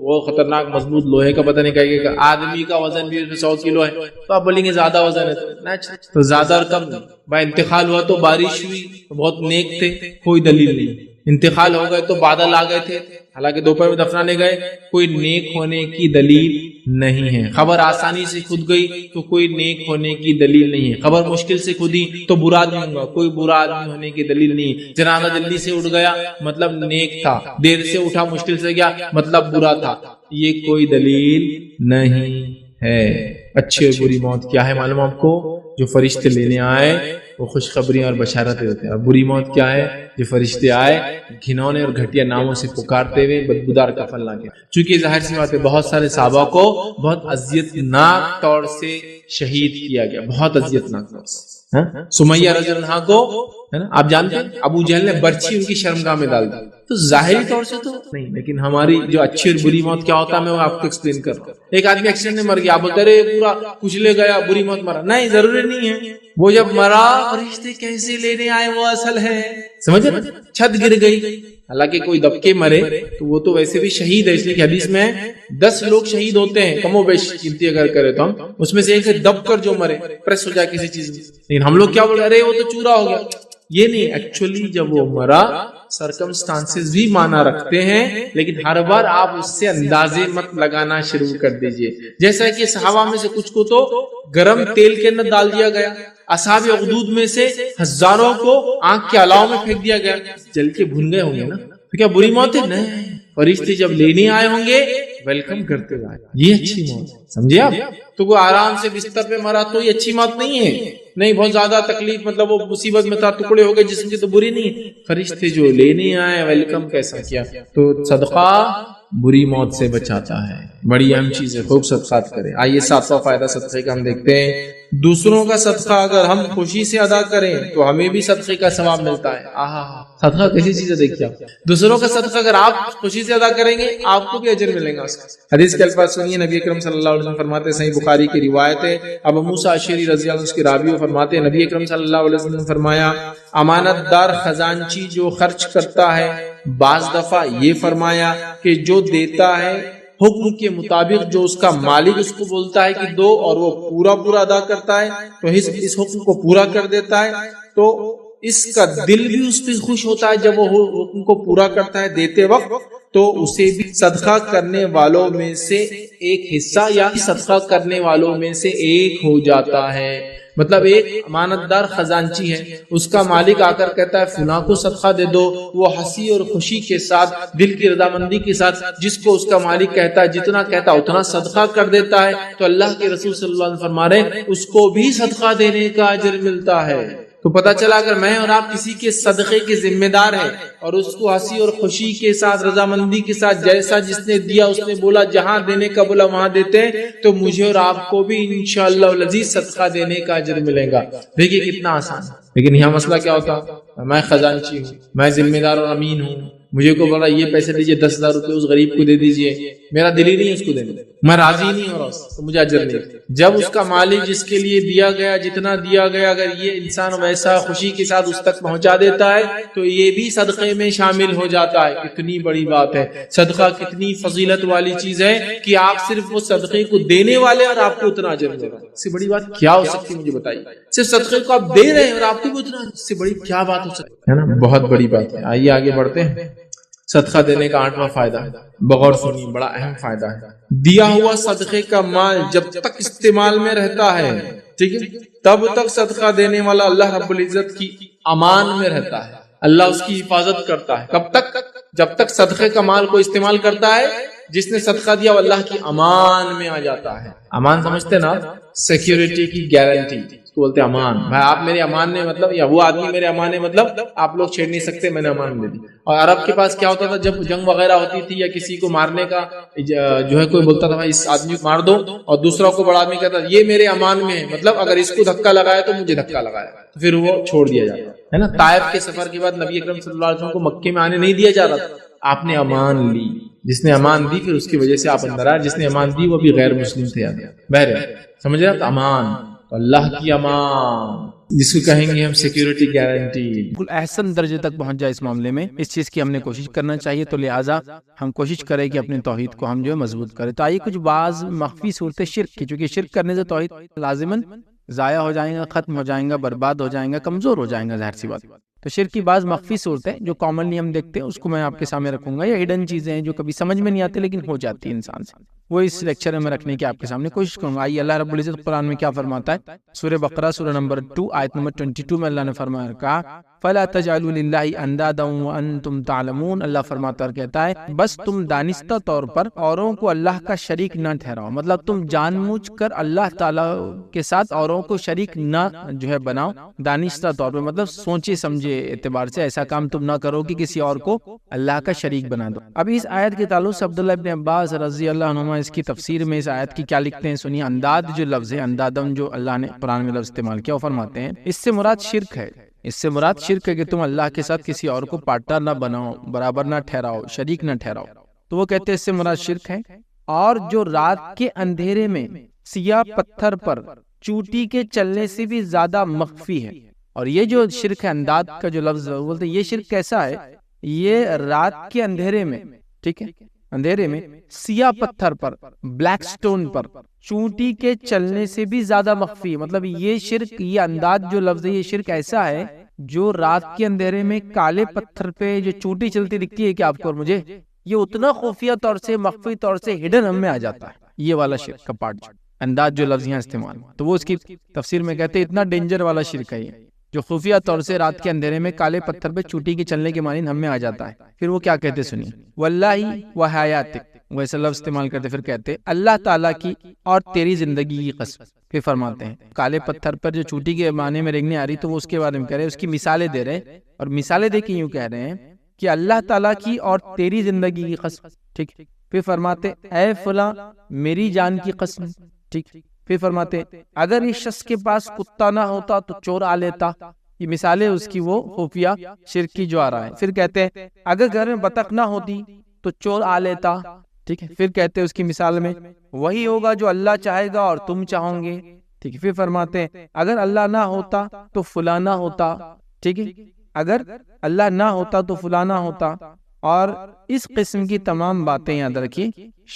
وہ خطرناک مضبوط لوہے کا، پتہ نہیں کہے گا آدمی کا وزن بھی 100 کلو ہے، تو آپ بولیں گے زیادہ وزن ہے، تو زیادہ اور کم بھائی انتقال ہوا تو بارش ہوئی تو بہت نیک تھے، کوئی دلیل نہیں۔ انتقال ہو گئے تو بادل آ گئے تھے، حالانکہ دوپہر میں دفنانے گئے، کوئی نیک ہونے کی دلیل نہیں ہے۔ خبر آسانی سے کھد گئی تو کوئی نیک ہونے کی دلیل نہیں ہے۔ خبر مشکل سے کھدی تو برا آدمی ہوگا، کوئی برا آدمی ہونے کی دلیل نہیں ہے۔ جنازہ جلدی سے اٹھ گیا مطلب نیک تھا، دیر سے اٹھا مشکل سے گیا مطلب برا تھا، یہ کوئی دلیل نہیں ہے۔ اچھی اور بری موت کیا ہے معلوم آپ کو؟ جو فرشتے لینے آئے وہ خوشخبریاں اور بشارتیں دیتے ہیں، اور بری موت کیا ہے؟ جو فرشتے آئے گھنونے اور گھٹیا ناموں سے پکارتے ہوئے بدبودار کفن لا کے۔ چونکہ ظاہر سی بات ہے بہت سارے صحابہ کو بہت اذیت ناک طور سے شہید کیا گیا، بہت اذیت ناک طور سے۔ سمیہ رضی اللہ عنہا کو آپ جانتے ہیں ابو جہل نے برچھی ان کی شرمگاہ میں ڈال دی، تو ظاہری طور سے تو نہیں، لیکن ہماری جو اچھی اور بری موت کیا ہوتا ہے میں وہ آپ کو ایکسپلین کر رہا ہوں۔ ایک آدمی ایکسیڈنٹ میں مر گیا، آپ بولتے رہے پورا کچلے گیا، بری موت مرا، نہیں ضروری نہیں ہے۔ وہ جب مرا فرشتے کیسے لینے آئے وہ اصل ہے، سمجھے؟ چھت گر گئی، حالانکہ کوئی دب کے مرے تو وہ تو ویسے بھی شہید ہے، اس لیے کہ حدیث میں 10 لوگ شہید ہوتے ہیں کم و بیش گنتی اگر کرے تو ہم، اس میں سے ایک ہے دب کر جو مرے، پریس ہو جائے کسی چیز میں۔ لیکن ہم لوگ کیا بول رہے ہیں وہ تو چورا ہو گیا، یہ نہیں, ایکچولی جب وہ مرا سرکمسٹانسز بھی مانا رکھتے ہیں, لیکن ہر بار آپ اس سے اندازے مت لگانا شروع کر دیجئے. جیسا کہ صحابہ میں سے کچھ کو تو گرم تیل کے اندر ڈال دیا گیا, اصحاب اخدود میں سے ہزاروں کو آنکھ کے الاؤ میں پھینک دیا گیا, جل کے بھن گئے ہوں گے نا, تو کیا بری موت ہے؟ نہیں, فرشتے جب لینے آئے ہوں گے ویلکم کرتے ہوئے, یہ اچھی موت, سمجھے آپ؟ تو وہ آرام سے بستر پہ مرا تو یہ اچھی موت نہیں ہے, نہیں بہت زیادہ تکلیف, مطلب وہ مصیبت میں تھا, ٹکڑے ہو گئے جسم کے, تو بری نہیں ہے. فرشتے جو لینے آئے ویلکم کیسا کیا. تو صدقہ بری موت سے بچاتا ہے, بڑی اہم چیز ہے, خوب صدقات کریں. آئیے ساتواں فائدہ صدقے کا ہم دیکھتے ہیں. دوسروں کا صدقہ اگر ہم خوشی سے ادا کریں تو ہمیں بھی صدقے کا ثواب ملتا ہے. صدقہ کیسی چیز ہے دیکھیے آپ, دوسروں کا صدقہ اگر آپ خوشی سے ادا کریں گے آپ کو بھی اجر ملے گا اس کا. حدیث کے الفاظ سنیے, نبی اکرم صلی اللہ علیہ وسلم فرماتے ہیں, صحیح بخاری کی روایت ہے, ابو موسیٰ اشعری رضی اللہ عنہ اس کی راوی فرماتے ہیں, نبی اکرم صلی اللہ علیہ وسلم نے فرمایا, امانت دار خزانچی جو خرچ کرتا ہے, بعض دفعہ یہ فرمایا کہ جو دیتا ہے حکم کے مطابق جو اس کا مالک اس کو بولتا ہے کہ دو, اور وہ پورا ادا کرتا ہے, تو اس حکم کو پورا کر دیتا ہے, تو اس کا دل بھی اس پہ خوش ہوتا ہے جب وہ حکم کو پورا کرتا ہے دیتے وقت, تو اسے بھی صدقہ کرنے والوں میں سے ایک حصہ یا صدقہ کرنے والوں میں سے ایک ہو جاتا ہے. مطلب ایک امانت دار خزانچی ہے, اس کا مالک آ کر کہتا ہے فلاں کو صدقہ دے دو, وہ ہنسی اور خوشی کے ساتھ, دل کی رضامندی کے ساتھ جس کو اس کا مالک کہتا ہے, جتنا کہتا ہے اتنا صدقہ کر دیتا ہے, تو اللہ کے رسول صلی اللہ علیہ وسلم فرما رہے ہیں اس کو بھی صدقہ دینے کا اجر ملتا ہے. تو پتہ چلا اگر میں اور آپ کسی کے صدقے کے ذمہ دار ہیں اور اس کو ہنسی اور خوشی کے ساتھ, رضامندی کے ساتھ, جیسا جس نے دیا اس نے بولا, جہاں دینے کا بولا وہاں دیتے ہیں, تو مجھے اور آپ کو بھی انشاءاللہ العزیز صدقہ دینے کا اجر ملے گا. دیکھیے کتنا آسان. لیکن یہاں مسئلہ کیا ہوتا, میں خزانچی ہوں, میں ذمہ دار اور امین ہوں, مجھے کو بولا یہ پیسے دیجئے 10,000 روپے اس غریب کو دے دیجئے, میرا دل ہی نہیں ہے اس کو دینے, میں راضی نہیں ہو رہا, تو مجھے اجر نہیں. جب اس کا مالک جس کے لیے دیا گیا جتنا دیا گیا, اگر یہ انسان ویسا خوشی کے ساتھ اس تک پہنچا دیتا ہے تو یہ بھی صدقے میں شامل ہو جاتا ہے. کتنی بڑی بات ہے, صدقہ کتنی فضیلت والی چیز ہے کہ آپ صرف وہ صدقے کو دینے والے اور آپ کو اتنا اجر ملے گا. اس سے بڑی بات کیا ہو سکتی ہے مجھے بتائیے. صرف صدقے کو آپ دے رہے ہیں اور آپ کو بھی اتنا, اس سے بڑی کیا بات ہو سکتی ہے نا, بہت بڑی بات ہے. آئیے آگے بڑھتے ہیں. صدقہ دینے کا 8واں فائدہ, بغور سنیے, بڑا اہم فائدہ ہے. دیا ہوا صدقے کا مال جب تک استعمال میں رہتا ہے, ٹھیک ہے, تب تک صدقہ دینے والا اللہ رب العزت کی امان میں رہتا ہے, اللہ اس کی حفاظت کرتا ہے. کب تک؟ جب تک صدقے کا مال کو استعمال کرتا ہے, جس نے صدقہ دیا وہ اللہ کی امان میں آ جاتا ہے. امان سمجھتے نا, سیکیورٹی کی گارنٹی کو بولتے ہیں امان. بھائی آپ میرے امان نے مطلب, یا وہ آدمی میرے امان نے مطلب آپ لوگ چھیڑ نہیں سکتے, میں نے امان دے دی. اور عرب کے پاس کیا ہوتا تھا, جب جنگ وغیرہ ہوتی تھی یا کسی کو مارنے کا جو ہے کوئی بولتا تھا بھائی اس آدمی کو مار دو, اور دوسرا کو بڑا آدمی کہتا یہ میرے امان میں ہے, مطلب اگر اس کو دھکا لگایا تو مجھے دھکا لگایا, تو پھر وہ چھوڑ دیا جاتا ہے نا. طائف کے سفر کے بعد نبی اکرم صلی اللہ علیہ وسلم کو مکے میں آنے نہیں دیا جا رہا تھا, آپ نے امان لی, جس نے امان دی پھر اس کی وجہ سے آپ اندر آئے, جس نے امان دی وہ بھی غیر مسلم تھے. بہرحال سمجھ رہے آپ, امان اللہ کی امان جس کو کہیں گے ہم سیکیورٹی گارنٹی. بالکل احسن درجے تک پہنچ جائے اس معاملے میں, اس چیز کی ہم نے کوشش کرنا چاہیے, تو لہٰذا ہم کوشش کریں کہ اپنے توحید کو ہم جو ہے مضبوط کریں. تو آئیے کچھ بعض مخفی صورتیں شرک کی, چونکہ شرک کرنے سے توحید لازماً ضائع ہو جائیں گا, ختم ہو جائیں گا, برباد ہو جائیں گا, کمزور ہو جائیں گا, ظاہر سی بات. تو شرک کی بعض مخفی صورتیں جو کامنلی ہم دیکھتے ہیں اس کو میں آپ کے سامنے رکھوں گا, یا ہڈن چیزیں ہیں جو کبھی سمجھ میں نہیں آتی لیکن ہو جاتی ہے انسان سے, وہ اس لیکچر میں رکھنے کی آپ کے سامنے کوشش کروں گا. آئیے اللہ رب العزت قرآن میں کیا فرماتا ہے, سورہ بقرہ سورہ نمبر 2 آیت نمبر 22 میں اللہ نے فرمایا, کہا فَلَا تَجْعَلُوا لِلَّهِ أَنْدَادًا وَأَنْتُمْ تَعْلَمُونَ. اللہ فرماتا اور کہتا ہے بس تم دانستہ طور پر اوروں کو اللہ کا شریک نہ ٹھہراؤ, مطلب تم جان بوجھ کر اللہ تعالیٰ کے ساتھ اوروں کو شریک نہ جو ہے بناؤ. دانستہ طور پر مطلب سوچے سمجھے اعتبار سے ایسا کام تم نہ کرو کہ کسی اور کو اللہ کا شریک بنا دو. اب اس آیت کے تعلق سے عبداللہ ابن عباس رضی اللہ عنہ اس کی تفسیر میں اس آیت کی کیا لکھتے ہیں سنیے. انداد جو لفظ ہے, اندادم جو اللہ نے قرآن میں لفظ استعمال کیا, وہ فرماتے ہیں اس سے مراد شرک ہے. اس سے مراد شرک ہے کہ تم اللہ کے ساتھ کسی اور کو پارٹنر نہ بناؤ, برابر نہ ٹھہراؤ, شریک نہ ٹھہراؤ. تو وہ کہتے ہیں اس سے مراد شرک ہے. اور جو رات کے اندھیرے میں سیاہ پتھر پر چوٹی کے چلنے سے بھی زیادہ مخفی ہے. اور یہ جو شرک ہے انداد کا جو لفظ بولتے ہیں, یہ شرک کیسا ہے, یہ رات کے اندھیرے میں, ٹھیک ہے, اندھیرے میں سیاہ پتھر پر، بلیک سٹون پر چونٹی کے چلنے سے بھی زیادہ مخفی ہے۔ مطلب یہ شرک، یہ انداز جو لفظ ہے، یہ شرک ایسا ہے جو رات کے اندھیرے میں کالے پتھر پہ جو چونٹی چلتی دکھتی ہے کہ آپ کو اور مجھے، یہ اتنا خفیہ طور سے، مخفی طور سے ہڈن ہم میں آ جاتا ہے۔ یہ والا شرک کا پارٹ انداز جو لفظ یہاں استعمال، تو وہ اس کی تفسیر میں کہتے ہیں اتنا ڈینجر والا شرک ہے یہ، جو خفیہ طور سے رات کے اندھیرے میں کالے پتھر پہ چونٹی کے چلنے کے مانند ہم میں آ جاتا ہے۔ پھر وہ کیا کہتے سنیے، واللہ و حیاتک، وہ ایسا لفظ استعمال کرتے، پھر کہتے اللہ تعالیٰ کی اور تیری زندگی کی قسم۔ پھر فرماتے ہیں کالے پتھر پر جو چونٹی کے معنی میں رنگنے آ رہی، تو وہ اس کے بارے میں کہہ رہے ہیں، اس کی مثالیں دے رہے ہیں، اور مثالیں دے کے یوں کہہ رہے ہیں کہ اللہ تعالیٰ کی اور تیری زندگی کی قسم، ٹھیک۔ پھر فرماتے اے فلاں میری جان کی قسم، ٹھیک۔ پھر فرماتے اگر اس شخص کے پاس کتا نہ ہوتا تو چور آ لیتا۔ یہ مثالیں اس کی وہ خفیہ شرک کی جو آ رہا ہے۔ پھر کہتے ہیں اگر گھر میں بطخ نہ ہوتی تو چور آ لیتا، ٹھیک ہے۔ پھر کہتے ہیں اس کی مثال میں وہی ہوگا جو اللہ چاہے گا اور تم چاہو گے، ٹھیک ہے۔ پھر فرماتے ہیں اگر اللہ نہ ہوتا تو فلاں نہ ہوتا، ٹھیک ہے۔ اگر اللہ نہ ہوتا تو فلاں نہ ہوتا، اور اس قسم کی تمام باتیں یاد رکھیے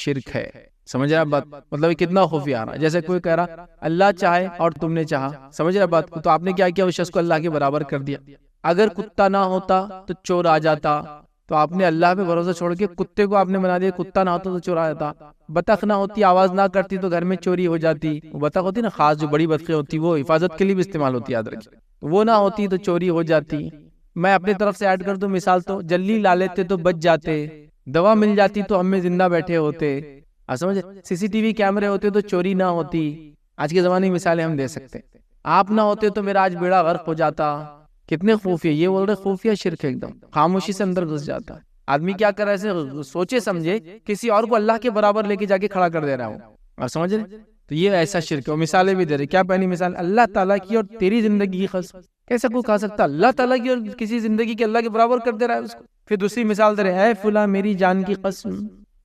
شرک ہے۔ سمجھ رہے آپ بات؟ مطلب کتنا خفیہ آ رہا ہے، جیسے کوئی کہہ رہا اللہ چاہے اور تم نے چاہا، سمجھ رہے بات کو؟ تو آپ نے کیا کیا، اس شخص کو اللہ کے برابر کر دیا۔ اگر کتا نہ ہوتا تو چور آ جاتا، تو آپ نے اللہ پہ بھروسہ چھوڑ کے کتے کو آپ نے بنا دیا، کتا نہ ہوتا تو چور آ جاتا۔ بطخ نہ ہوتی، آواز نہ کرتی تو گھر میں چوری ہو جاتی۔ وہ بطخ ہوتی نا خاص، جو بڑی بطخیں ہوتی، وہ حفاظت کے لیے بھی استعمال ہوتی، یاد رکھیے، وہ نہ ہوتی تو چوری ہو جاتی۔ میں اپنی طرف سے ایڈ کر دوں مثال، تو جلدی لا لیتے تو بچ جاتے، دوا مل جاتی تو ہم میں زندہ بیٹھے ہوتے، سمجھے؟ سی سی ٹی وی کیمرے ہوتے تو چوری نہ ہوتی۔ آج کے زمانے کی مثالیں ہم دے سکتے، آپ نہ ہوتے تو میرا آج بیڑا غرق ہو جاتا۔ کتنے خفیہ، یہ بول رہے خفیہ شرک ہے، ایک دم خاموشی سے اندر گھس جاتا ہے۔ آدمی کیا کر رہا ہے، سوچے سمجھے کسی اور کو اللہ کے برابر لے کے جا کے کھڑا کر دے رہا ہوں، آپ سمجھ رہے؟ تو یہ ایسا شرک ہے۔ مثالیں بھی دے رہے، کیا پہلی مثال اللہ تعالیٰ کی اور تیری زندگی کی قسم، کیسا کوئی کھا سکتا اللہ تعالیٰ کی اور کسی زندگی کے اللہ کے برابر کر دے رہا ہے اس کو۔ پھر دوسری مثال دے رہے اے فلاں میری جان کی قسم،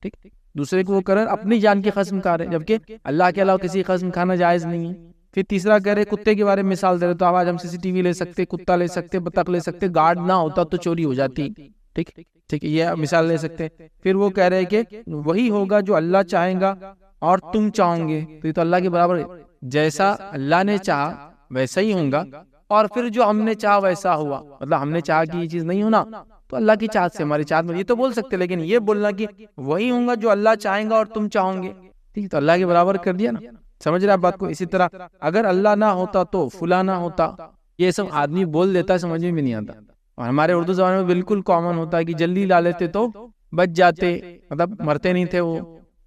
ٹھیک، دوسرے کو وہ کر اپنی جان کی قسم کھا رہے، جبکہ اللہ کے علاوہ کسی قسم کھانا جائز نہیں ہے۔ پھر تیسرا کہہ رہے کتے کے بارے میں مثال دے رہے، تو آج ہم سی سی ٹی وی لے سکتے، کتا لے سکتے، بطخ لے سکتے، گارڈ نہ ہوتا تو چوری ہو جاتی، ٹھیک ٹھیک، یہ مثال لے سکتے۔ پھر وہ کہہ رہے کہ وہی ہوگا جو اللہ چاہے گا اور تم چاہو گے، تو یہ تو اللہ کے برابر ہے، جیسا اللہ نے چاہا ویسا ہی ہوگا، اور پھر جو ہم نے چاہا ویسا ہوا، مطلب ہم نے چاہا کہ یہ چیز نہیں ہونا تو اللہ کی چاہت سے، ہماری چاہت میں، یہ تو بول سکتے، لیکن یہ بولنا کہ وہی ہوگا جو اللہ چاہے گا اور تم چاہو گے، ٹھیک، تو اللہ کے برابر کر دیا نا، سمجھ رہے آپ بات کو؟ اسی طرح اگر اللہ نہ ہوتا تو فلاں نہ ہوتا، یہ سب آدمی بول دیتا ہے، سمجھ میں بھی نہیں آتا، اور ہمارے اردو زبان میں بالکل کامن ہوتا ہے کہ جلدی لا لیتے تو بچ جاتے، مطلب مرتے نہیں تھے،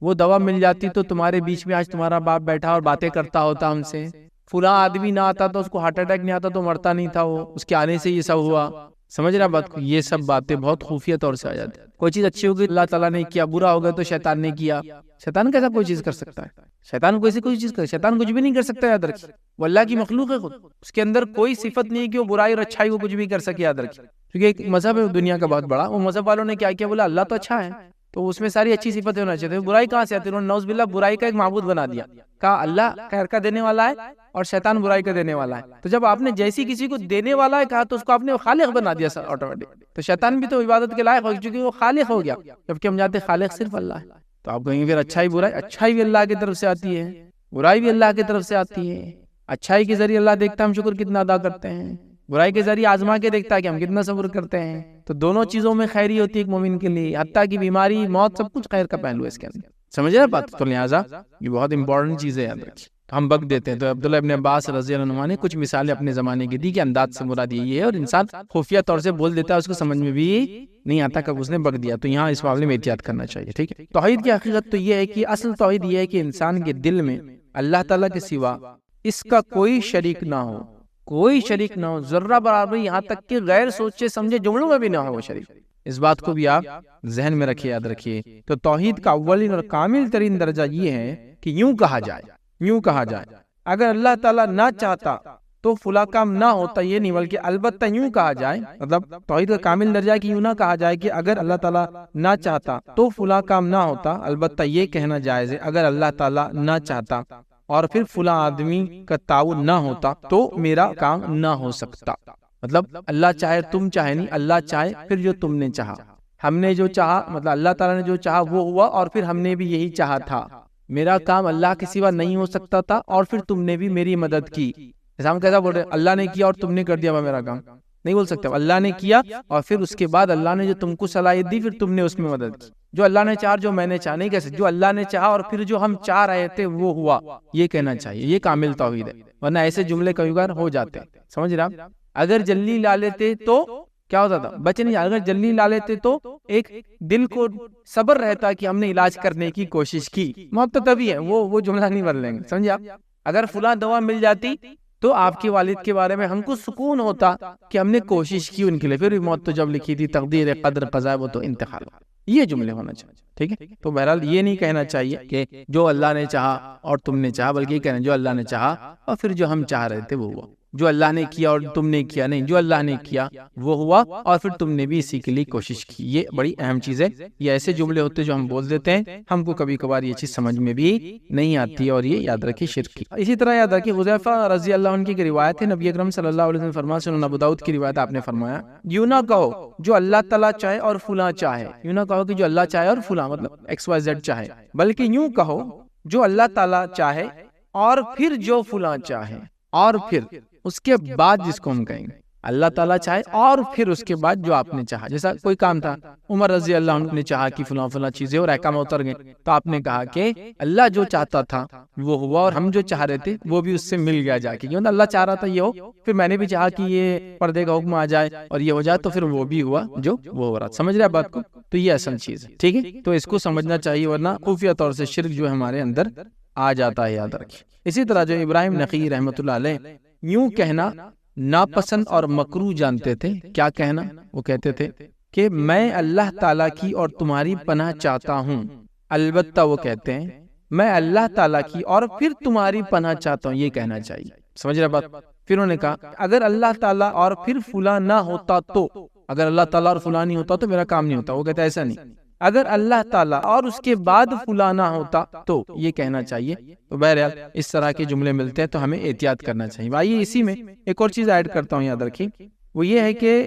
وہ دوا مل جاتی تو تمہارے بیچ میں آج تمہارا باپ بیٹھا اور باتیں کرتا ہوتا ہم سے، فلاں آدمی نہ آتا تو اس کو ہارٹ اٹیک نہیں آتا تو مرتا نہیں تھا، وہ اس کے آنے سے یہ سب ہوا، سمجھ رہا بات کو؟ یہ سب باتیں بہت خفیہ طور سے آ جاتی ہیں۔ کوئی چیز اچھی ہوگی اللہ تعالیٰ نے کیا، برا ہوگا تو شیطان نے کیا۔ شیطان کیسا کوئی چیز کر سکتا ہے؟ شیطان کوئی چیز کر، شیطان کچھ بھی نہیں کر سکتا، یاد رکھیے، وہ اللہ کی مخلوق ہے خود، اس کے اندر کوئی صفت نہیں ہے کہ وہ برائی اور اچھائی کو کچھ بھی کر سکے، یاد رکھیے، کیونکہ ایک مذہب ہے دنیا کا بہت بڑا، وہ مذہب والوں نے کیا کیا، بولا اللہ تو اچھا ہے تو اس میں ساری اچھی صفتیں ہونا چاہیے، برائی کہاں سے آتی ہے؟ انہوں نے نعوذ باللہ برائی کا ایک معبود بنا دیا، کہا اللہ خیر کا دینے والا ہے اور شیطان برائی کا دینے والا ہے، تو جب آپ نے جیسی کسی کو دینے والا ہے کہا تو اس کو آپ نے خالق بنا دیا آٹومیٹک، تو شیطان بھی تو عبادت کے لائق ہو چونکہ وہ خالق ہو گیا، جبکہ ہم جانتے خالق صرف اللہ ہے۔ تو آپ کہیں گے پھر اچھائی برائی، اچھائی بھی اللہ کی طرف سے آتی ہے، برائی بھی اللہ کی طرف سے آتی ہے۔ اچھائی کے ذریعے اللہ دیکھتا ہے ہم شکر کتنا ادا کرتے ہیں، برائی کے ذریعے آزما کے دیکھتا ہے کہ ہم کتنا صبر کرتے ہیں، تو دونوں چیزوں میں خیری ہوتی ہے ایک مومن کے لیے، حتیٰ کی بیماری موت سب کچھ خیر کا پہلو ہے اس کے اندر، سمجھ رہے بات؟ تو لہٰذا یہ بہت امپورٹنٹ چیز ہے، یاد رکھیے۔ تو ہم بک دیتے ہیں، تو عبداللہ ابن عباس رضی اللہ عنہ نے کچھ مثالیں اپنے زمانے کی دی کہ انداز سے مراد یہ ہے، اور انسان خفیہ طور سے بول دیتا ہے، اس کو سمجھ میں بھی نہیں آتا کب اس نے بک دیا، تو یہاں اس معاملے میں احتیاط کرنا چاہیے، ٹھیک ہے۔ توحید کی حقیقت تو یہ ہے کہ اصل توحید یہ ہے کہ انسان کے دل میں اللہ تعالیٰ کے سوا اس کا کوئی شریک نہ ہو، کوئی شریک نہ ہو، ذرہ برابر، یہاں تک کہ غیر سوچے سمجھے جملوں میں بھی نہ ہو وہ شریک۔ اس بات کو بھی آپ ذہن میں رکھیے، یاد رکھیے۔ تو توحید کا اولین اور کامل ترین درجہ یہ ہے کہ یوں کہا جائے اگر اللہ تعالیٰ نہ چاہتا تو فلاں کام نہ ہوتا، یہ نہیں بلکہ البتہ یوں کہا جائے، مطلب توحید کا کامل درجہ ہے کہ یوں نہ کہا جائے کہ اگر اللہ تعالیٰ نہ چاہتا تو فلاں کام نہ ہوتا، البتہ یہ کہنا جائز ہے اگر اللہ تعالیٰ نہ چاہتا اور پھر فلاں آدمی کا تعاون نہ ہوتا تو میرا کام نہ ہو سکتا، مطلب اللہ چاہے تم چاہے نہیں، اللہ چاہے پھر جو تم نے چاہا، ہم نے جو چاہا مطلب اللہ تعالیٰ نے جو چاہا وہ ہوا اور پھر ہم نے بھی یہی چاہا تھا، میرا کام اللہ کے سوا نہیں ہو سکتا تھا اور پھر تم نے بھی میری مدد کی. جیسا ہم کیسا بول رہے ہیں اللہ نے کیا اور تم نے کر دیا وہ میرا کام، نہیں بول سکتے. اللہ نے کیا اور پھر اس کے بعد اللہ نے جو تم کو صلاحیت دی پھر تم نے اس میں مدد کی. جو اللہ نے چاہا جو میں نے چاہا نہیں کیسے، جو اللہ نے چاہا اور پھر جو ہم چاہ رہے تھے وہ ہوا، یہ کہنا چاہیے. یہ کامل توحید ہے، ورنہ ایسے جملے کئی بار ہو جاتے ہیں. سمجھ رہے آپ؟ اگر جلدی لا لیتے تو کیا ہوتا تھا، بچے نہیں. اگر جلدی لا لیتے تو ایک دل کو صبر رہتا کہ ہم نے علاج کرنے کی کوشش کی. موت تو تبھی ہے، وہ جملہ نہیں بدلیں گے. سمجھے آپ؟ اگر فلاں دوا مل جاتی تو آپ کے والد کے بارے میں ہم کو سکون ہوتا کہ ہم نے کوشش کی ان کے لیے، پھر بھی موت تو جب لکھی تھی تقدیر قدر قضا وہ تو انتقال. یہ جملے ہونا چاہیے. ٹھیک ہے، تو بہرحال یہ نہیں کہنا چاہیے کہ جو اللہ نے چاہا اور تم نے چاہا، بلکہ یہ کہنا جو اللہ نے چاہا اور پھر جو ہم چاہ رہے تھے وہ ہوا. جو اللہ نے کیا اور تم نے کیا نہیں، جو اللہ نے کیا وہ ہوا اور پھر تم نے بھی اسی کے لیے کوشش کی. یہ بڑی اہم چیز ہے. یہ ایسے جملے ہوتے جو ہم بول دیتے ہیں، ہم کو کبھی کبھار یہ چیز سمجھ میں بھی نہیں آتی اور یہ یاد رکھیں شرک کی. اسی طرح یاد رکھیں حذیفہ رضی اللہ عنہ کی روایت ہے، نبی اکرم صلی اللہ علیہ وسلم فرمایا، سنن ابو داؤد کی روایت، آپ نے فرمایا یوں نہ کہو جو اللہ تعالیٰ چاہے اور فلاں چاہے. یوں نہ کہو کہ جو اللہ چاہے اور فلاں مطلب ایکس وائی زیڈ چاہے، بلکہ یوں کہو جو اللہ تعالیٰ چاہے اور پھر جو فلاں چاہے اور پھر اس کے بعد جس کو ہم کہیں گے اللہ تعالیٰ چاہے اور پھر اس کے بعد جو آپ نے چاہا. جیسا کوئی کام تھا، عمر رضی اللہ عنہ نے چاہا کہ فلاں فلاں چیزیں اور احکام اتر گئے، تو آپ نے کہا کہ اللہ جو چاہتا تھا وہ ہوا اور ہم جو چاہ رہے تھے وہ بھی اس سے مل گیا جا کے. اللہ چاہ رہا تھا یہ ہو، پھر میں نے بھی چاہا کہ یہ پردے کا حکم آ جائے اور یہ ہو جائے، تو پھر وہ بھی ہوا جو وہ ہو رہا. سمجھ رہے بات کو؟ تو یہ اصل چیز ہے. ٹھیک ہے، تو اس کو سمجھنا چاہیے، ورنہ خفیہ طور سے شرک جو ہمارے اندر آ جاتا ہے، یاد رکھیں. اسی طرح جو ابراہیم نقی رحمۃ اللہ علیہ یوں کہنا ناپسند اور مکروہ جانتے تھے. کیا کہنا؟ وہ کہتے تھے کہ میں اللہ تعالیٰ کی اور تمہاری پناہ چاہتا ہوں. البتہ وہ کہتے ہیں میں اللہ تعالیٰ کی اور پھر تمہاری پناہ چاہتا ہوں. یہ کہنا چاہیے. سمجھ رہے بات؟ پھر انہوں نے کہا اگر اللہ تعالیٰ اور پھر فلاں نہ ہوتا تو، اگر اللہ تعالیٰ اور فلاں نہیں ہوتا تو میرا کام نہیں ہوتا. وہ کہتا ہے ایسا نہیں، اگر اللہ تعالیٰ اور اس کے بعد فلاں نہ ہوتا تو یہ کہنا چاہیے. تو بہرحال اس طرح کے جملے ملتے ہیں تو ہمیں احتیاط کرنا چاہیے. آئیے اسی میں ایک اور چیز ایڈ کرتا ہوں، یاد رکھیں. وہ یہ ہے کہ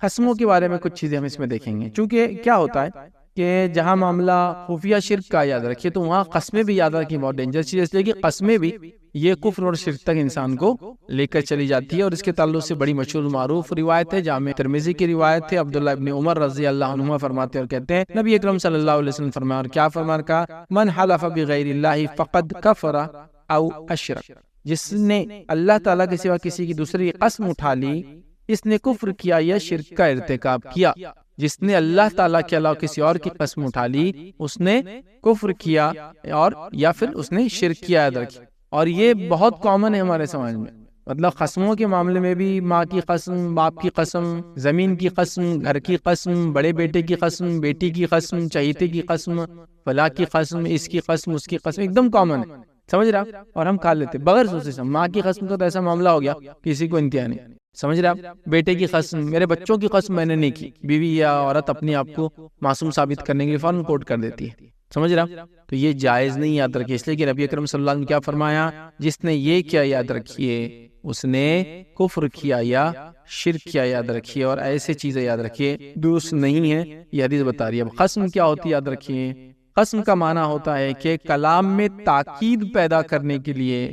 قسموں کے بارے میں کچھ چیزیں ہم اس میں دیکھیں گے. چونکہ کیا ہوتا ہے کہ جہاں معاملہ خفیہ شرک کا یاد رکھیے تو وہاں قسمیں بھی یاد رکھیں بہت ڈینجر چیز ہے، اس لیے کہ قسمیں بھی یہ کفر اور شرک تک انسان کو لے کر چلی جاتی ہے. اور اس کے تعلق سے بڑی مشہور معروف روایت ہے، جامع ترمذی کی روایت ہے. عبداللہ ابن عمر رضی اللہ عنہما فرماتے اور کہتے ہیں نبی اکرم صلی اللہ علیہ وسلم فرمایا، اور کیا فرمایا؟ کہا من حلف بغیر اللہ فقد کفر او اشرک. جس نے اللہ تعالیٰ کے سوا کسی کی دوسری قسم اٹھا لی، اس نے کفر کیا یا شرک کا ارتکاب کیا. جس نے اللہ تعالیٰ کے علاوہ کسی اور کی قسم اٹھا لی اس نے کفر کیا اور یا پھر اس نے شرک کیا. یاد رکھیں. اور یہ بہت کامن ہے ہمارے سماج میں، مطلب قسموں کے معاملے میں بھی ماں کی قسم، باپ کی قسم، زمین کی قسم، گھر کی قسم، بڑے بیٹے کی قسم، بیٹی کی قسم، چہیتے کی قسم، فلاں کی قسم، اس کی قسم، اس کی قسم، ایک دم کامن ہے. سمجھ رہے آپ؟ اور ہم کھا لیتے بغیر سوچے. ماں کی قسم کا تو ایسا معاملہ ہو گیا کسی کو انتہا نہیں. سمجھ رہے آپ؟ بیٹے کی قسم، میرے بچوں کی قسم میں نے نہیں کی. بیوی یا عورت اپنے آپ کو معصوم ثابت کرنے کے لیے فوراً کوٹ کر دیتی ہے. سمجھ رہے آپ؟ تو یہ جائز نہیں، یاد رکھیے. اس لیے کہ نبی اکرم صلی اللہ علیہ وسلم نے کیا فرمایا؟ جس نے یہ کیا یاد رکھیے اس نے کفر کیا یا شرک کیا. یاد رکھیے. اور ایسے چیزیں یاد رکھیے درست نہیں ہے، یہ حدیث بتا رہی ہے. اب قسم کیا ہوتی ہے؟ یاد رکھیے قسم کا معنی ہوتا ہے کہ کلام میں تاکید پیدا کرنے کے لیے،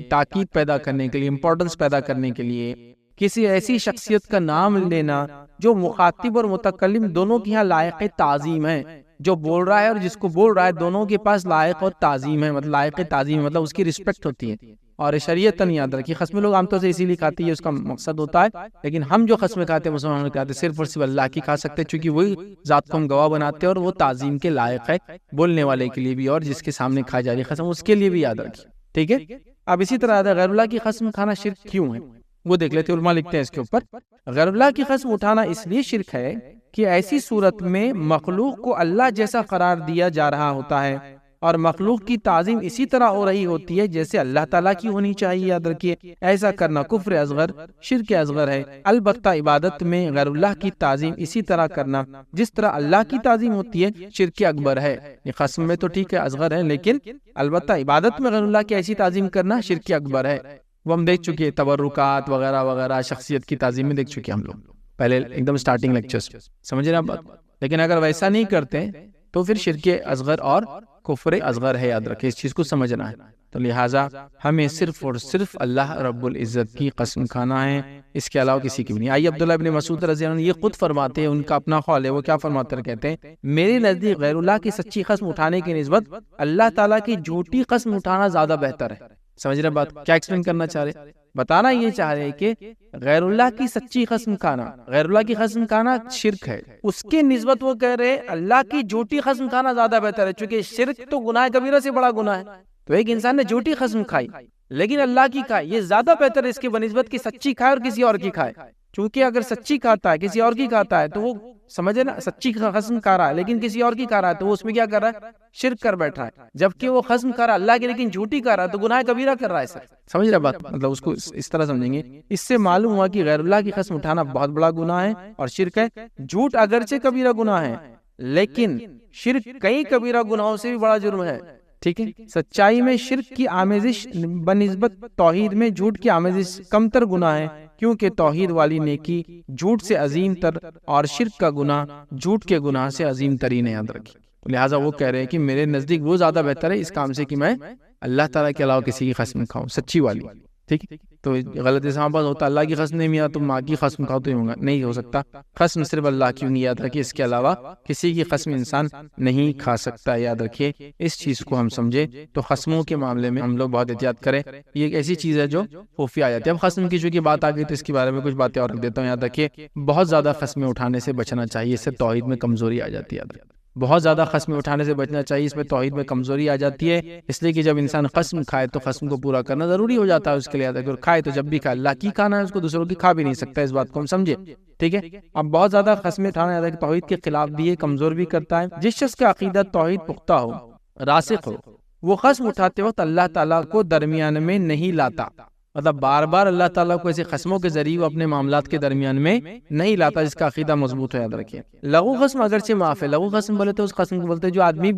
امپورٹنس پیدا کرنے کے لیے کسی ایسی شخصیت کا نام لینا جو مخاطب اور متکلم دونوں کی یہاں لائق تعظیم ہے. جو بول رہا ہے اور جس کو بول رہا ہے دونوں کے پاس لائق اور تعظیم ہے، مطلب لائق تعظیم مطلب اس کی رسپیکٹ ہوتی ہے. اور شریعتاً یاد رکھیے قسمیں لوگ عام طور سے اسی لیے کھاتے ہیں، اس کا مقصد ہوتا ہے. لیکن ہم جو قسمیں کھاتے ہیں مسلمانوں کھاتے ہیں صرف اور صرف اللہ کی کھا سکتے ہیں، چونکہ وہی ذات کو ہم گواہ بناتے ہیں اور وہ تعظیم کے لائق ہے، بولنے والے کے لیے بھی اور جس کے سامنے کھائی جا رہی قسم اس کے لیے بھی. یاد رکھیے. ٹھیک ہے. اب اسی طرح غیر اللہ کی قسم کھانا شرک کیوں ہے وہ دیکھ لیتے. علماء لکھتے ہیں اس کے اوپر غیر اللہ کی قسم اٹھانا اس لیے شرک ہے کہ ایسی صورت میں مخلوق کو اللہ جیسا قرار دیا جا رہا ہوتا ہے اور مخلوق کی تعظیم اسی طرح ہو رہی ہوتی ہے جیسے اللہ تعالیٰ کی ہونی چاہیے. یاد رکھیے ایسا کرنا کفر اصغر، شرک اصغر ہے. البتہ عبادت میں غیر اللہ کی تعظیم اسی طرح کرنا جس طرح اللہ کی تعظیم ہوتی ہے شرک اکبر ہے. یہ قسم میں تو ٹھیک ہے اصغر ہے، لیکن البتہ عبادت میں غیر اللہ کی ایسی تعظیم کرنا شرک اکبر ہے. وہ ہم دیکھ چکے تبرکات وغیرہ وغیرہ شخصیت کی تعظیم میں دیکھ چکے ہم لوگ پہلے ایک دم سٹارٹنگ لیکچرز. سمجھ رہے ہیں آپ بات؟ لیکن اگر ویسا نہیں کرتے تو پھر شرک اصغر اور کفر اصغر ہے، یاد رکھیں، اس چیز کو سمجھنا ہے۔ تو لہٰذا ہمیں صرف اور صرف اللہ رب العزت کی قسم کھانا ہے، اس کے علاوہ کسی کی بھی نہیں۔ آئیے عبداللہ ابن مسعود رضی اللہ عنہ یہ خود فرماتے ہیں، ان کا اپنا قول ہے، وہ کیا فرماتے ہیں، کہتے ہیں میرے نزدیک غیر اللہ کی سچی قسم اٹھانے کی نسبت اللہ تعالیٰ کی جھوٹی قسم اٹھانا زیادہ بہتر ہے۔ سمجھ رہے بات؟ کیا ایکسپلین کرنا چاہ رہے؟ بتانا یہ چاہ رہے کہ غیر اللہ کی سچی قسم کھانا، غیر اللہ کی قسم کھانا شرک ہے، اس کے نسبت وہ کہہ رہے اللہ کی جھوٹی قسم کھانا زیادہ بہتر ہے، چونکہ شرک تو گناہ کبیرہ سے بڑا گناہ ہے۔ تو ایک انسان نے جھوٹی قسم کھائی لیکن اللہ کی کھائی، یہ زیادہ بہتر ہے اس کے بنسبت کی سچی کھائے اور کسی اور کی کھائے، چونکہ اگر سچی کھاتا ہے کسی اور کی کھاتا ہے تو وہ سمجھے نا سچی قسم کھا رہا ہے لیکن کسی اور کی کھا رہا ہے، تو وہ اس میں کیا کر رہا ہے، شرک کر بیٹھ رہا ہے، جبکہ وہ قسم کھا رہا ہے اللہ کی لیکن جھوٹی کھا رہا ہے تو گناہ کبیرہ کر رہا ہے۔ سر سمجھ رہے بات؟ مطلب اس کو اس طرح سمجھیں گے، اس سے معلوم ہوا کہ غیر اللہ کی قسم اٹھانا بہت بڑا گناہ ہے اور شرک ہے۔ جھوٹ اگرچہ کبیرہ گناہ ہے لیکن شرک کئی کبیرہ گناہوں سے بھی بڑا جرم ہے، ٹھیک ہے۔ سچائی میں شرک کی آمیزش بنسبت توحید میں جھوٹ کی آمیزش کم تر گناہ ہے، کیونکہ توحید والی نیکی جھوٹ سے عظیم تر اور شرک کا گناہ جھوٹ کے گناہ سے عظیم ترین ہے، یاد رکھیں۔ لہٰذا وہ کہہ رہے ہیں کہ میرے نزدیک وہ زیادہ بہتر ہے اس کام سے کہ میں اللہ تعالیٰ کے علاوہ کسی کی قسم کھاؤں، سچی والی، ٹھیک ہے۔ تو غلط اسلام پاس ہوتا اللہ کی قسم نہیں میا تو ماں کی قسم کھاؤ تو نہیں ہو سکتا، قسم صرف اللہ کی ہونگی، یاد رکھیے، اس کے علاوہ کسی کی قسم انسان نہیں کھا سکتا، یاد رکھیے اس چیز کو ہم سمجھے۔ تو قسموں کے معاملے میں ہم لوگ بہت احتیاط کریں، یہ ایک ایسی چیز ہے جو خفیہ آ جاتی ہے۔ اب قسم کی چونکہ بات آ گئی تو اس کے بارے میں کچھ باتیں اور رکھ دیتا ہوں، یاد رکھیے بہت زیادہ قسمیں اٹھانے سے بچنا چاہیے، اس سے توحید میں کمزوری آ جاتی ہے، یاد رکھیے بہت زیادہ قسمیں اٹھانے سے بچنا چاہیے، اس میں توحید میں کمزوری آ جاتی ہے، اس لیے کہ جب انسان قسم کھائے تو قسم کو پورا کرنا ضروری ہو جاتا ہے اس کے لیے، اگر کھائے تو جب بھی کھائے اللہ کی کھانا ہے، اس کو دوسروں کی کھا بھی نہیں سکتا، اس بات کو ہم سمجھے، ٹھیک ہے۔ اب بہت زیادہ قسمیں اٹھانا ہے توحید کے خلاف بھی ہے، کمزور بھی کرتا ہے۔ جس شخص کا عقیدہ توحید پختہ ہو، راسخ ہو، وہ قسم اٹھاتے وقت اللہ تعالیٰ کو درمیان میں نہیں لاتا، مطلب بار بار اللہ تعالیٰ کو ایسے قسموں کے ذریعے وہ اپنے معاملات کے درمیان میں نہیں لاتا، جس کا عقیدہ مضبوط ہے، یاد رکھیے۔ لغو قسم اگرچہ معاف ہے، لغو قسم بولے تو اس قسم کو بولتے ہیں جو آدمی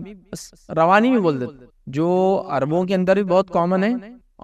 روانی میں بول دیتے، جو عربوں کے اندر بھی بہت کامن ہے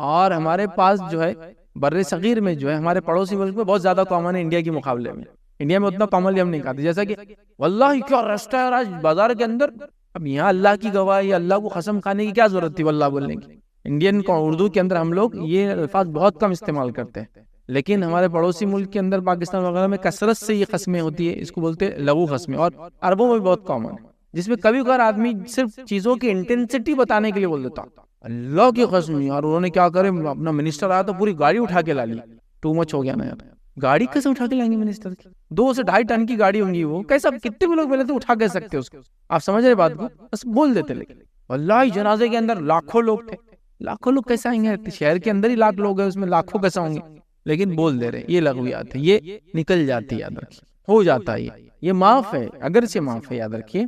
اور ہمارے پاس جو ہے بر صغیر میں جو ہے ہمارے پڑوسی ملک میں بہت زیادہ کامن ہے انڈیا کے مقابلے میں۔ انڈیا میں اتنا کامنلی ہم نہیں کہتے، جیسا کہ واللہ کیا رستہ ہے آج بازار کے اندر، اب یہاں اللہ کی گواہی، اللہ کو قسم کھانے کی کیا ضرورت تھی واللہ بولنے کی۔ انڈین کو اردو کے اندر ہم لوگ یہ الفاظ بہت کم استعمال کرتے ہیں، لیکن ہمارے پڑوسی ملک کے اندر پاکستان وغیرہ میں کثرت سے یہ قسمیں ہوتی ہے، اس کو بولتے ہیں لغو قسمیں، اور عربوں میں بھی بہت کامن ہے، جس میں کبھی کبھار آدمی صرف چیزوں کی انٹینسٹی بتانے کے لیے بول دیتا اللہ کی قسم، اور انہوں نے کیا کرے اپنا منسٹر آیا تو پوری گاڑی اٹھا کے لا لی، ٹو مچ ہو گیا نا یار، گاڑی کیسے اٹھا کے لائیں گے منسٹر کی؟ 2 سے 2.5 ٹن کی گاڑی ہوں گی، وہ کیسا کتنے بھی لوگ ملے تو اٹھا کے سکتے اس کو، آپ سمجھ رہے بات کو، بس بول دیتے، لیکن واللہ جنازے کے اندر لاکھوں لوگ تھے، لاکھوں لوگ کیسے آئیں گے؟ شہر کے اندر ہی لاکھ لوگ ہیں، اس میں لاکھوں کیسے ہوں گے؟ لیکن بول دے رہے، یہ لغویات ہے، یہ نکل جاتی ہے، یاد رکھیے ہو جاتا ہے، یہ معاف ہے، اگرچہ معاف ہے، یاد رکھیے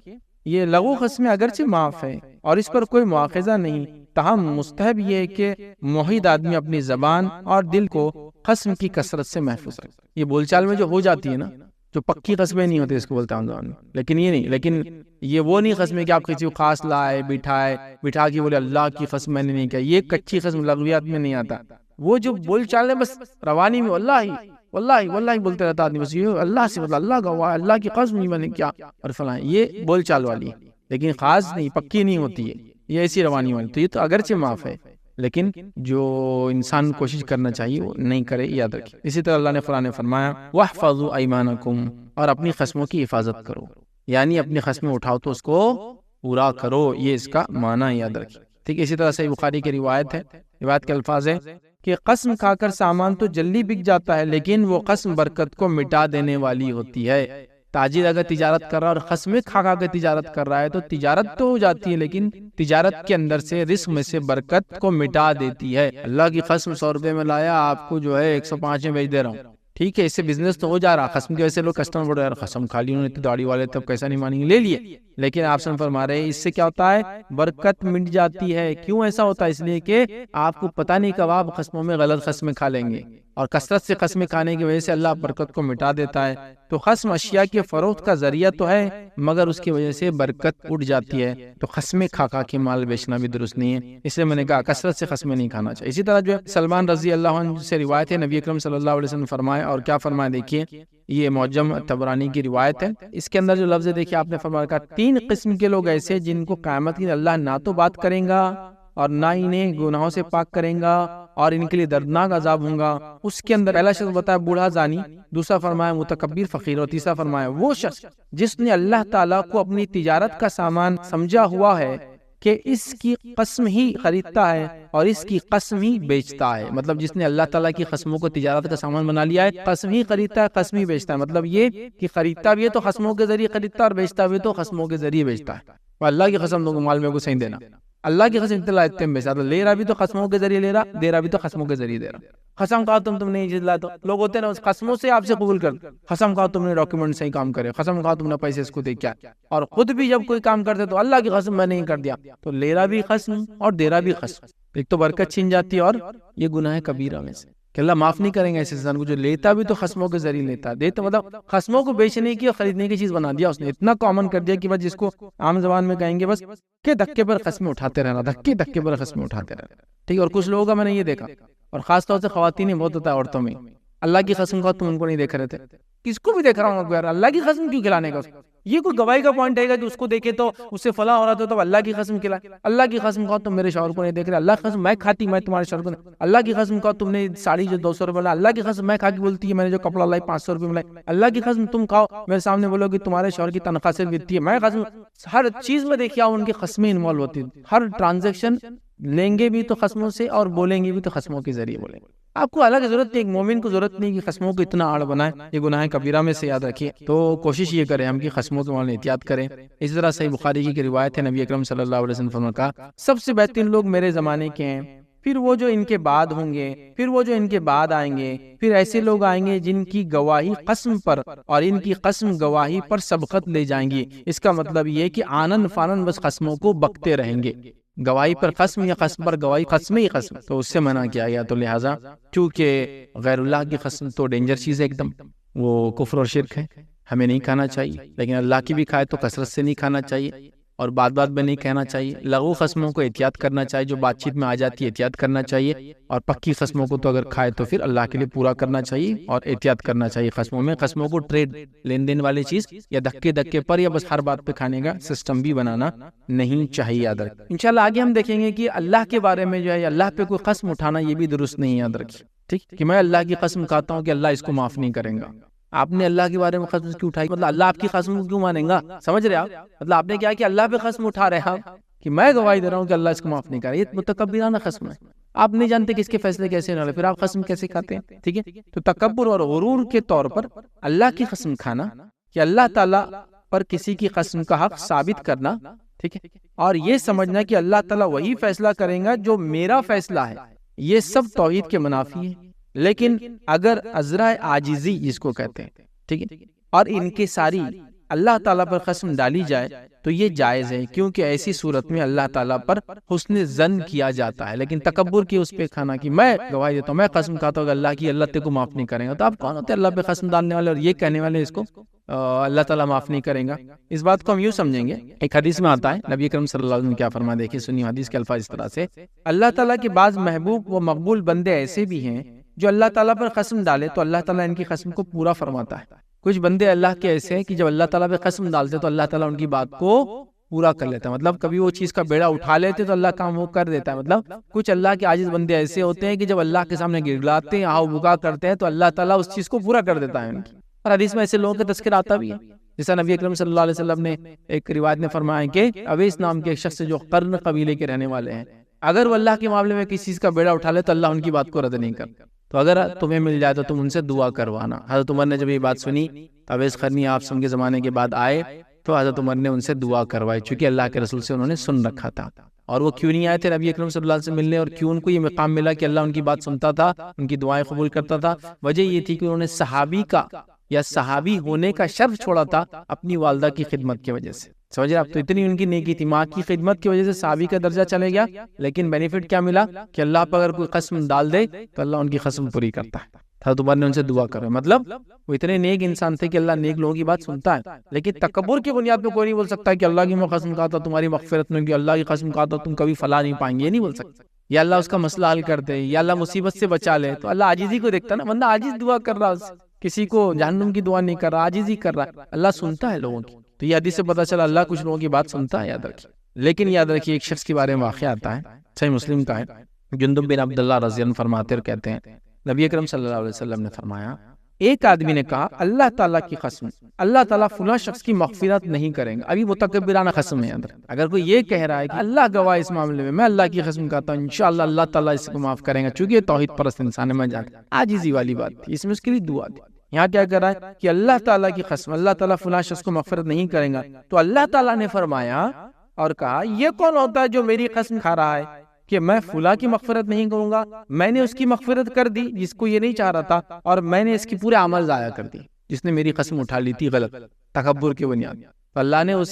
یہ لغو قسمیں اگرچہ معاف ہے اور اس پر کوئی مواخذہ نہیں، تاہم مستحب یہ ہے کہ موحد آدمی اپنی زبان اور دل کو قسم کی کثرت سے محفوظ رکھے۔ یہ بول چال میں جو ہو جاتی ہے نا، جو پکی قسمیں نہیں ہوتی، اس کو بولتے ہیں زبان میں، لیکن یہ نہیں، لیکن یہ وہ نہیں قسمیں کہ آپ کسی کو خاص لائے بٹھا کے بولے اللہ کی قسم میں نے نہیں کہا، یہ کچی قسم لغویات میں نہیں آتا، وہ جو بول چال ہے بس روانی میں واللہ بولتے رہتا آدمی، بس یہ اللہ سے مطلب اللہ گواہ، اللہ کی قسم نہیں میں نے کیا اور فلاں، یہ بول چال والی ہے، لیکن خاص نہیں، پکی نہیں ہوتی ہے، یہ ایسی روانی والی، تو یہ تو اگرچہ معاف ہے، لیکن جو انسان کوشش کرنا چاہیے وہ نہیں کرے، یاد رکھیں۔ اسی طرح اللہ نے قرآن میں فرمایا وَاحْفَظُوا أَيْمَانَكُمْ، اور اپنی قسموں کی حفاظت کرو، یعنی اپنی قسمیں اٹھاؤ تو اس کو پورا کرو، یہ اس کا معنی یاد رکھیں، ٹھیک ہے۔ اسی طرح صحیح بخاری کی روایت ہے، روایت کے الفاظ ہے کہ قسم کھا کر سامان تو جلدی بک جاتا ہے، لیکن وہ قسم برکت کو مٹا دینے والی ہوتی ہے۔ تاجر اگر تجارت کر رہا ہے اور قسمیں کھا کے تجارت کر رہا ہے تو تجارت تو ہو جاتی ہے، لیکن تجارت کے اندر سے رزق میں سے برکت کو مٹا دیتی ہے۔ اللہ کی قسم 100 روپے میں لایا، آپ کو جو ہے 105 میں بیچ دے رہا ہوں، ٹھیک ہے، اس سے بزنس تو ہو جا رہا، قسم کی وجہ سے لوگ کسٹمر بڑھ رہے ہیں، قسم کھا لی انہوں نے، داڑھی والے تب کیسا نہیں مانیں گے، لے لیے، لیکن آپ سے فرما رہے ہیں اس سے کیا ہوتا ہے، برکت مٹ جاتی ہے۔ کیوں ایسا ہوتا ہے؟ اس لیے کہ آپ کو پتہ نہیں کب آپ قسموں میں غلط قسمیں کھا لیں گے، اور کثرت سے قسمیں کھانے کی وجہ سے اللہ برکت کو مٹا دیتا ہے۔ تو قسم اشیاء کے فروخت کا ذریعہ تو ہے، مگر اس کی وجہ سے برکت اٹھ جاتی ہے، تو قسمیں کھا کے مال بیچنا بھی درست نہیں ہے، اس لیے میں نے کہا کثرت سے قسمیں نہیں کھانا چاہیے۔ اسی طرح جو ہے سلمان رضی اللہ عنہ سے روایت ہے، نبی اکرم صلی اللہ علیہ وسلم فرمائے، اور کیا فرمائے دیکھیے، یہ معجم طبرانی کی روایت ہے. اس کے اندر جو لفظ ہے دیکھیے آپ نے فرمایا کہ 3 قسم کے لوگ ایسے ہیں جن کو قیامت کے دن اللہ نہ تو بات کریں گا اور نہ انہیں گناہوں سے پاک کریں گا اور ان کے لیے دردناک عذاب ہوں گا. اس کے اندر پہلا شخص بتایا بوڑھا زانی، دوسرا فرمایا متکبر فقیر، اور تیسرا فرمایا وہ شخص جس نے اللہ تعالیٰ کو اپنی تجارت کا سامان سمجھا ہوا ہے کہ اس کی قسم ہی خریدتا ہے اور اس کی قسم ہی بیچتا ہے. مطلب جس نے اللہ تعالیٰ کی قسموں کو تجارت کا سامان بنا لیا ہے، قسم ہی خریدتا ہے قسم ہی بیچتا ہے. مطلب یہ کہ خریدتا بھی ہے تو قسموں کے ذریعے خریدتا ہے اور بیچتا بھی ہے تو قسموں کے ذریعے بیچتا ہے. وہ اللہ کی قسم دو مال میں کو صحیح دینا، اللہ کی قسم اتنا بیچتا، لے رہا بھی تو قسموں کے ذریعے لے رہا، دے رہا بھی تو قسموں کے ذریعے دے رہا. قسم کہا تم نے یہ چیز لائے، تو لوگ ہوتے ہیں نا قسموں سے آپ سے قبول کر، قسم کہا تم نے ڈاکیومنٹ صحیح کام کرے، قسم کہا تم نے پیسے اس کو دے کیا، اور خود بھی جب کوئی کام کرتے تو اللہ کی قسم میں نہیں کر دیا، تو لے رہا بھی قسم اور دے رہا بھی قسم. ایک تو برکت چھین جاتی ہے اور یہ گناہ کبیرہ میں سے کہ اللہ معاف نہیں کریں گے ایسے انسان کو جو لیتا بھی تو قسموں کے ذریعے لیتا ہے، دیتا مطلب قسموں کو بیچنے کی اور خریدنے کی چیز بنا دیا اس نے، اتنا کامن کر دیا کہ بس جس کو عام زبان میں کہیں گے بس کہ دھکے پر قسمیں اٹھاتے رہنا، دھکے پر قسمیں اٹھاتے رہنا. ٹھیک. اور کچھ لوگوں کا میں نے یہ دیکھا، اور خاص طور سے خواتین بہت ہوتا ہے عورتوں میں، اللہ کی قسم کا تم ان کو نہیں دیکھ رہے تھے، کس کو بھی دیکھ رہا ہوں یار، اللہ کی قسم کیوں کھلانے کا؟ یہ کوئی گواہی کا پوائنٹ ہے گا کہ اس کو دیکھے تو اس سے فلاں ہو رہا تو اللہ کی قسم کھلائے. اللہ کی قسم کہو تم میرے شوہر کو نہیں دیکھ رہے، اللہ کی قسم میں کھاتی میں تمہارے شوہر کو نہیں، اللہ کی قسم کہو تم نے ساڑی جو 200 روپے لائی، اللہ کی قسم میں کھا کے بولتی ہے میں نے جو کپڑا لائی 500 روپے میں لائی، اللہ کی قسم تم کھاؤ میرے سامنے بولو کہ تمہارے شوہر کی تنخواہ سے دیتی ہے، میں قسم. ہر چیز میں دیکھیا ان کی قسمیں انوالو ہوتی، ہر ٹرانزیکشن لیں گے بھی تو قسموں سے اور بولیں گے بھی تو قسموں کے ذریعے بولیں گے. آپ کو اللہ کی ضرورت نہیں، ایک مومن کو ضرورت نہیں کہ قسموں کو اتنا آڑ بنائے، یہ گناہ کبیرہ میں سے یاد رکھیے. تو کوشش یہ کریں ہم کہ قسموں کے معاملے احتیاط کریں. اس طرح صحیح بخاری کی روایت ہے، نبی اکرم صلی اللہ علیہ وسلم فرمایا کہا سب سے بہترین لوگ میرے زمانے کے ہیں، پھر وہ جو ان کے بعد ہوں گے، پھر وہ جو ان کے بعد آئیں گے، پھر ایسے لوگ آئیں گے جن کی گواہی قسم پر اور ان کی قسم گواہی پر سبقت لے جائیں گی. اس کا مطلب یہ کہ آنن فانن بس قسموں کو بکتے رہیں گے، گواہی پر قسم یا قسم پر گواہی، قسم ہی قسم، تو اس سے منع کیا گیا. تو لہٰذا چونکہ غیر اللہ کی قسم تو ڈینجر چیز ہے ایک دم، وہ کفر اور شرک ہے، ہمیں نہیں کھانا چاہیے. لیکن اللہ کی بھی کھائے تو کثرت سے نہیں کھانا چاہیے اور بات بات میں نہیں کہنا چاہیے. لغو قسموں کو احتیاط کرنا چاہیے، جو بات چیت میں آ جاتی ہے احتیاط کرنا چاہیے، اور پکی قسموں کو تو اگر کھائے تو پھر اللہ کے لیے پورا کرنا چاہیے اور احتیاط کرنا چاہیے قسموں میں. قسموں کو ٹریڈ لین دین والی چیز یا دھکے پر یا بس ہر بات پہ کھانے کا سسٹم بھی بنانا نہیں چاہیے. یاد رکھیں انشاءاللہ آگے ہم دیکھیں گے کہ اللہ کے بارے میں جو ہے اللہ پہ کوئی قسم اٹھانا یہ بھی درست نہیں. یاد رکھیے ٹھیک کہ میں اللہ کی قسم کھاتا ہوں کہ اللہ اس کو معاف نہیں کریں گا. آپ نے اللہ کے بارے میں قسم کیوں اٹھائی؟ مطلب اللہ آپ کی قسم کو کیوں مانیں گا؟ سمجھ رہے آپ؟ مطلب آپ نے کیا کہ اللہ پہ قسم اٹھا رہے ہیں کہ میں گواہی دے رہا ہوں کہ اللہ اس کو معاف نہیں کرے. یہ متکبرانہ قسم ہے، آپ نہیں جانتے کہ اس کے فیصلے کیسے ہونے والے، پھر آپ قسم کیسے کھاتے ہیں؟ ٹھیک ہے. تو تکبر اور غرور کے طور پر اللہ کی قسم کھانا کہ اللہ تعالیٰ پر کسی کی قسم کا حق ثابت کرنا، ٹھیک ہے، اور یہ سمجھنا کہ اللہ تعالیٰ وہی فیصلہ کرے گا جو میرا فیصلہ ہے، یہ سب توحید کے منافی ہے. لیکن اگر عذرا عاجزی جس کو کہتے ہیں، ٹھیک ہے، اور انکساری اللہ تعالیٰ پر قسم ڈالی جائے تو یہ جائز ہے، کیونکہ ایسی صورت میں اللہ تعالیٰ پر حسن ظن کیا جاتا ہے. لیکن تکبر کی اس پہ کھانا کہ میں گواہی دیتا ہوں، میں قسم کھاتا ہوں کہ اللہ کی، اللہ تیرے کو معاف نہیں کرے گا، تو آپ کون ہوتے ہیں اللہ پہ قسم ڈالنے والے اور یہ کہنے والے اس کو اللہ تعالیٰ معاف نہیں کرے گا؟ اس بات کو ہم یوں سمجھیں گے، ایک حدیث میں آتا ہے نبی اکرم صلی اللہ علیہ وسلم کیا فرمایا، دیکھیے سنی حدیث کے الفاظ اس طرح سے، اللہ تعالیٰ کے بعض محبوب و مقبول بندے ایسے بھی ہیں جو اللہ تعالیٰ پر قسم ڈالے تو اللہ تعالیٰ ان کی قسم کو پورا فرماتا ہے. کچھ بندے اللہ کے ایسے ہیں کہ جب اللہ تعالیٰ پہ قسم ڈالتے تو اللہ تعالیٰ ان کی بات کو پورا کر لیتا ہے. مطلب کبھی وہ چیز کا بیڑا اٹھا لیتے تو اللہ کام وہ کر دیتا ہے. مطلب کچھ اللہ کے عاجز بندے ایسے ہوتے ہیں کہ جب اللہ کے سامنے گڑگڑاتے ہیں، آہو بکا کرتے ہیں تو اللہ تعالیٰ اس چیز کو پورا کر دیتا ہے ان کی. اور حدیث میں ایسے لوگوں کا تذکرہ آتا بھی ہے، جیسا نبی اکرم صلی اللہ علیہ وسلم نے ایک روایت میں فرمایا کہ اویس نام کے ایک شخص جو قرن قبیلے کے رہنے والے ہیں، اگر وہ اللہ کے معاملے میں کسی چیز کا بیڑا اٹھا لے تو اللہ ان کی بات کو رد نہیں کرتا. تو اگر تمہیں مل جائے تو تم ان سے دعا کروانا. حضرت عمر نے جب یہ بات سنی، اویس قرنی آپ کے زمانے کے بعد آئے تو حضرت عمر نے ان سے دعا کروائی، چونکہ اللہ کے رسول سے انہوں نے سن رکھا تھا. اور وہ کیوں نہیں آئے تھے نبی اکرم صلی اللہ علیہ وسلم سے ملنے، اور کیوں ان کو یہ مقام ملا کہ اللہ ان کی بات سنتا تھا، ان کی دعائیں قبول کرتا تھا؟ وجہ یہ تھی کہ انہوں نے صحابی کا یا صحابی ہونے کا شرف چھوڑا تھا اپنی والدہ کی خدمت کی وجہ سے. سمجھ رہے آپ؟ تو اتنی ان کی نیکی تھی، ماں کی خدمت کی وجہ سے صحابی کا درجہ چلے گیا، لیکن بینیفٹ کیا ملا کہ اللہ پر اگر کوئی قسم ڈال دے تو اللہ ان کی قسم پوری کرتا ہے. حضرت عمر نے ان سے دعا کرو، مطلب وہ اتنے نیک انسان تھے کہ اللہ نیک لوگوں کی بات سنتا ہے. لیکن تکبر کی بنیاد پہ کوئی نہیں بول سکتا کہ اللہ کی میں قسم کھاتا تمہاری مغفرت نہیں ہوگی، اللہ کی قسم کھاتا تم کبھی فلاح نہیں پائیں گے، یہ نہیں بول سکتا. یا اللہ اس کا مسئلہ حل کر دے، یا اللہ مصیبت سے بچا لے. تو اللہ عاجزی کو دیکھتا نا، بندہ عاجز دعا کر رہا ہے، کسی کو جہنم کی دعا نہیں کر رہا، عاجزی کر رہا ہے، اللہ سنتا ہے لوگوں کی. تو یہ حدیث سے پتہ چلا اللہ کچھ لوگوں کی بات سنتا ہے، یاد رکھیے. لیکن یاد رکھیے ایک شخص کے بارے میں واقعہ آتا ہے، صحیح مسلم کا ہے. جندب بن عبداللہ رضی اللہ عنہ فرماتے اور کہتے ہیں نبی اکرم صلی اللہ علیہ وسلم نے فرمایا ایک آدمی نے کہا اللہ تعالیٰ کی قسم اللہ تعالیٰ فلاں شخص کی مغفرت نہیں کریں گے. ابھی متکبرانہ قسم ہے اندر. اگر کوئی یہ کہہ رہا ہے کہ اللہ گواہ اس معاملے میں اللہ کی قسم کہتا ہوں انشاءاللہ اللہ تعالیٰ اس کو معاف کریں گا، چونکہ یہ توحید پرست انسان ہے، میں جانتا. عاجزی والی بات تھی، اس میں اس کے لیے دعا دی. یہاں کیا کر رہا ہے کہ اللہ تعالیٰ کی قسم اللہ تعالیٰ فلاں شخص کو مغفرت نہیں کریں گا. تو اللہ تعالیٰ نے فرمایا اور کہا یہ کون ہوتا ہے جو میری قسم کھا رہا ہے کہ میں فلاں کی مغفرت نہیں کروں گا؟ میں نے اس کی مغفرت کر دی جس کو یہ نہیں چاہ رہا تھا، اور میں نے اس کی پورے عمل ضائع کر دی جس نے میری قسم اٹھا لی تھی غلط تکبر کی بنیاد. اللہ نے اس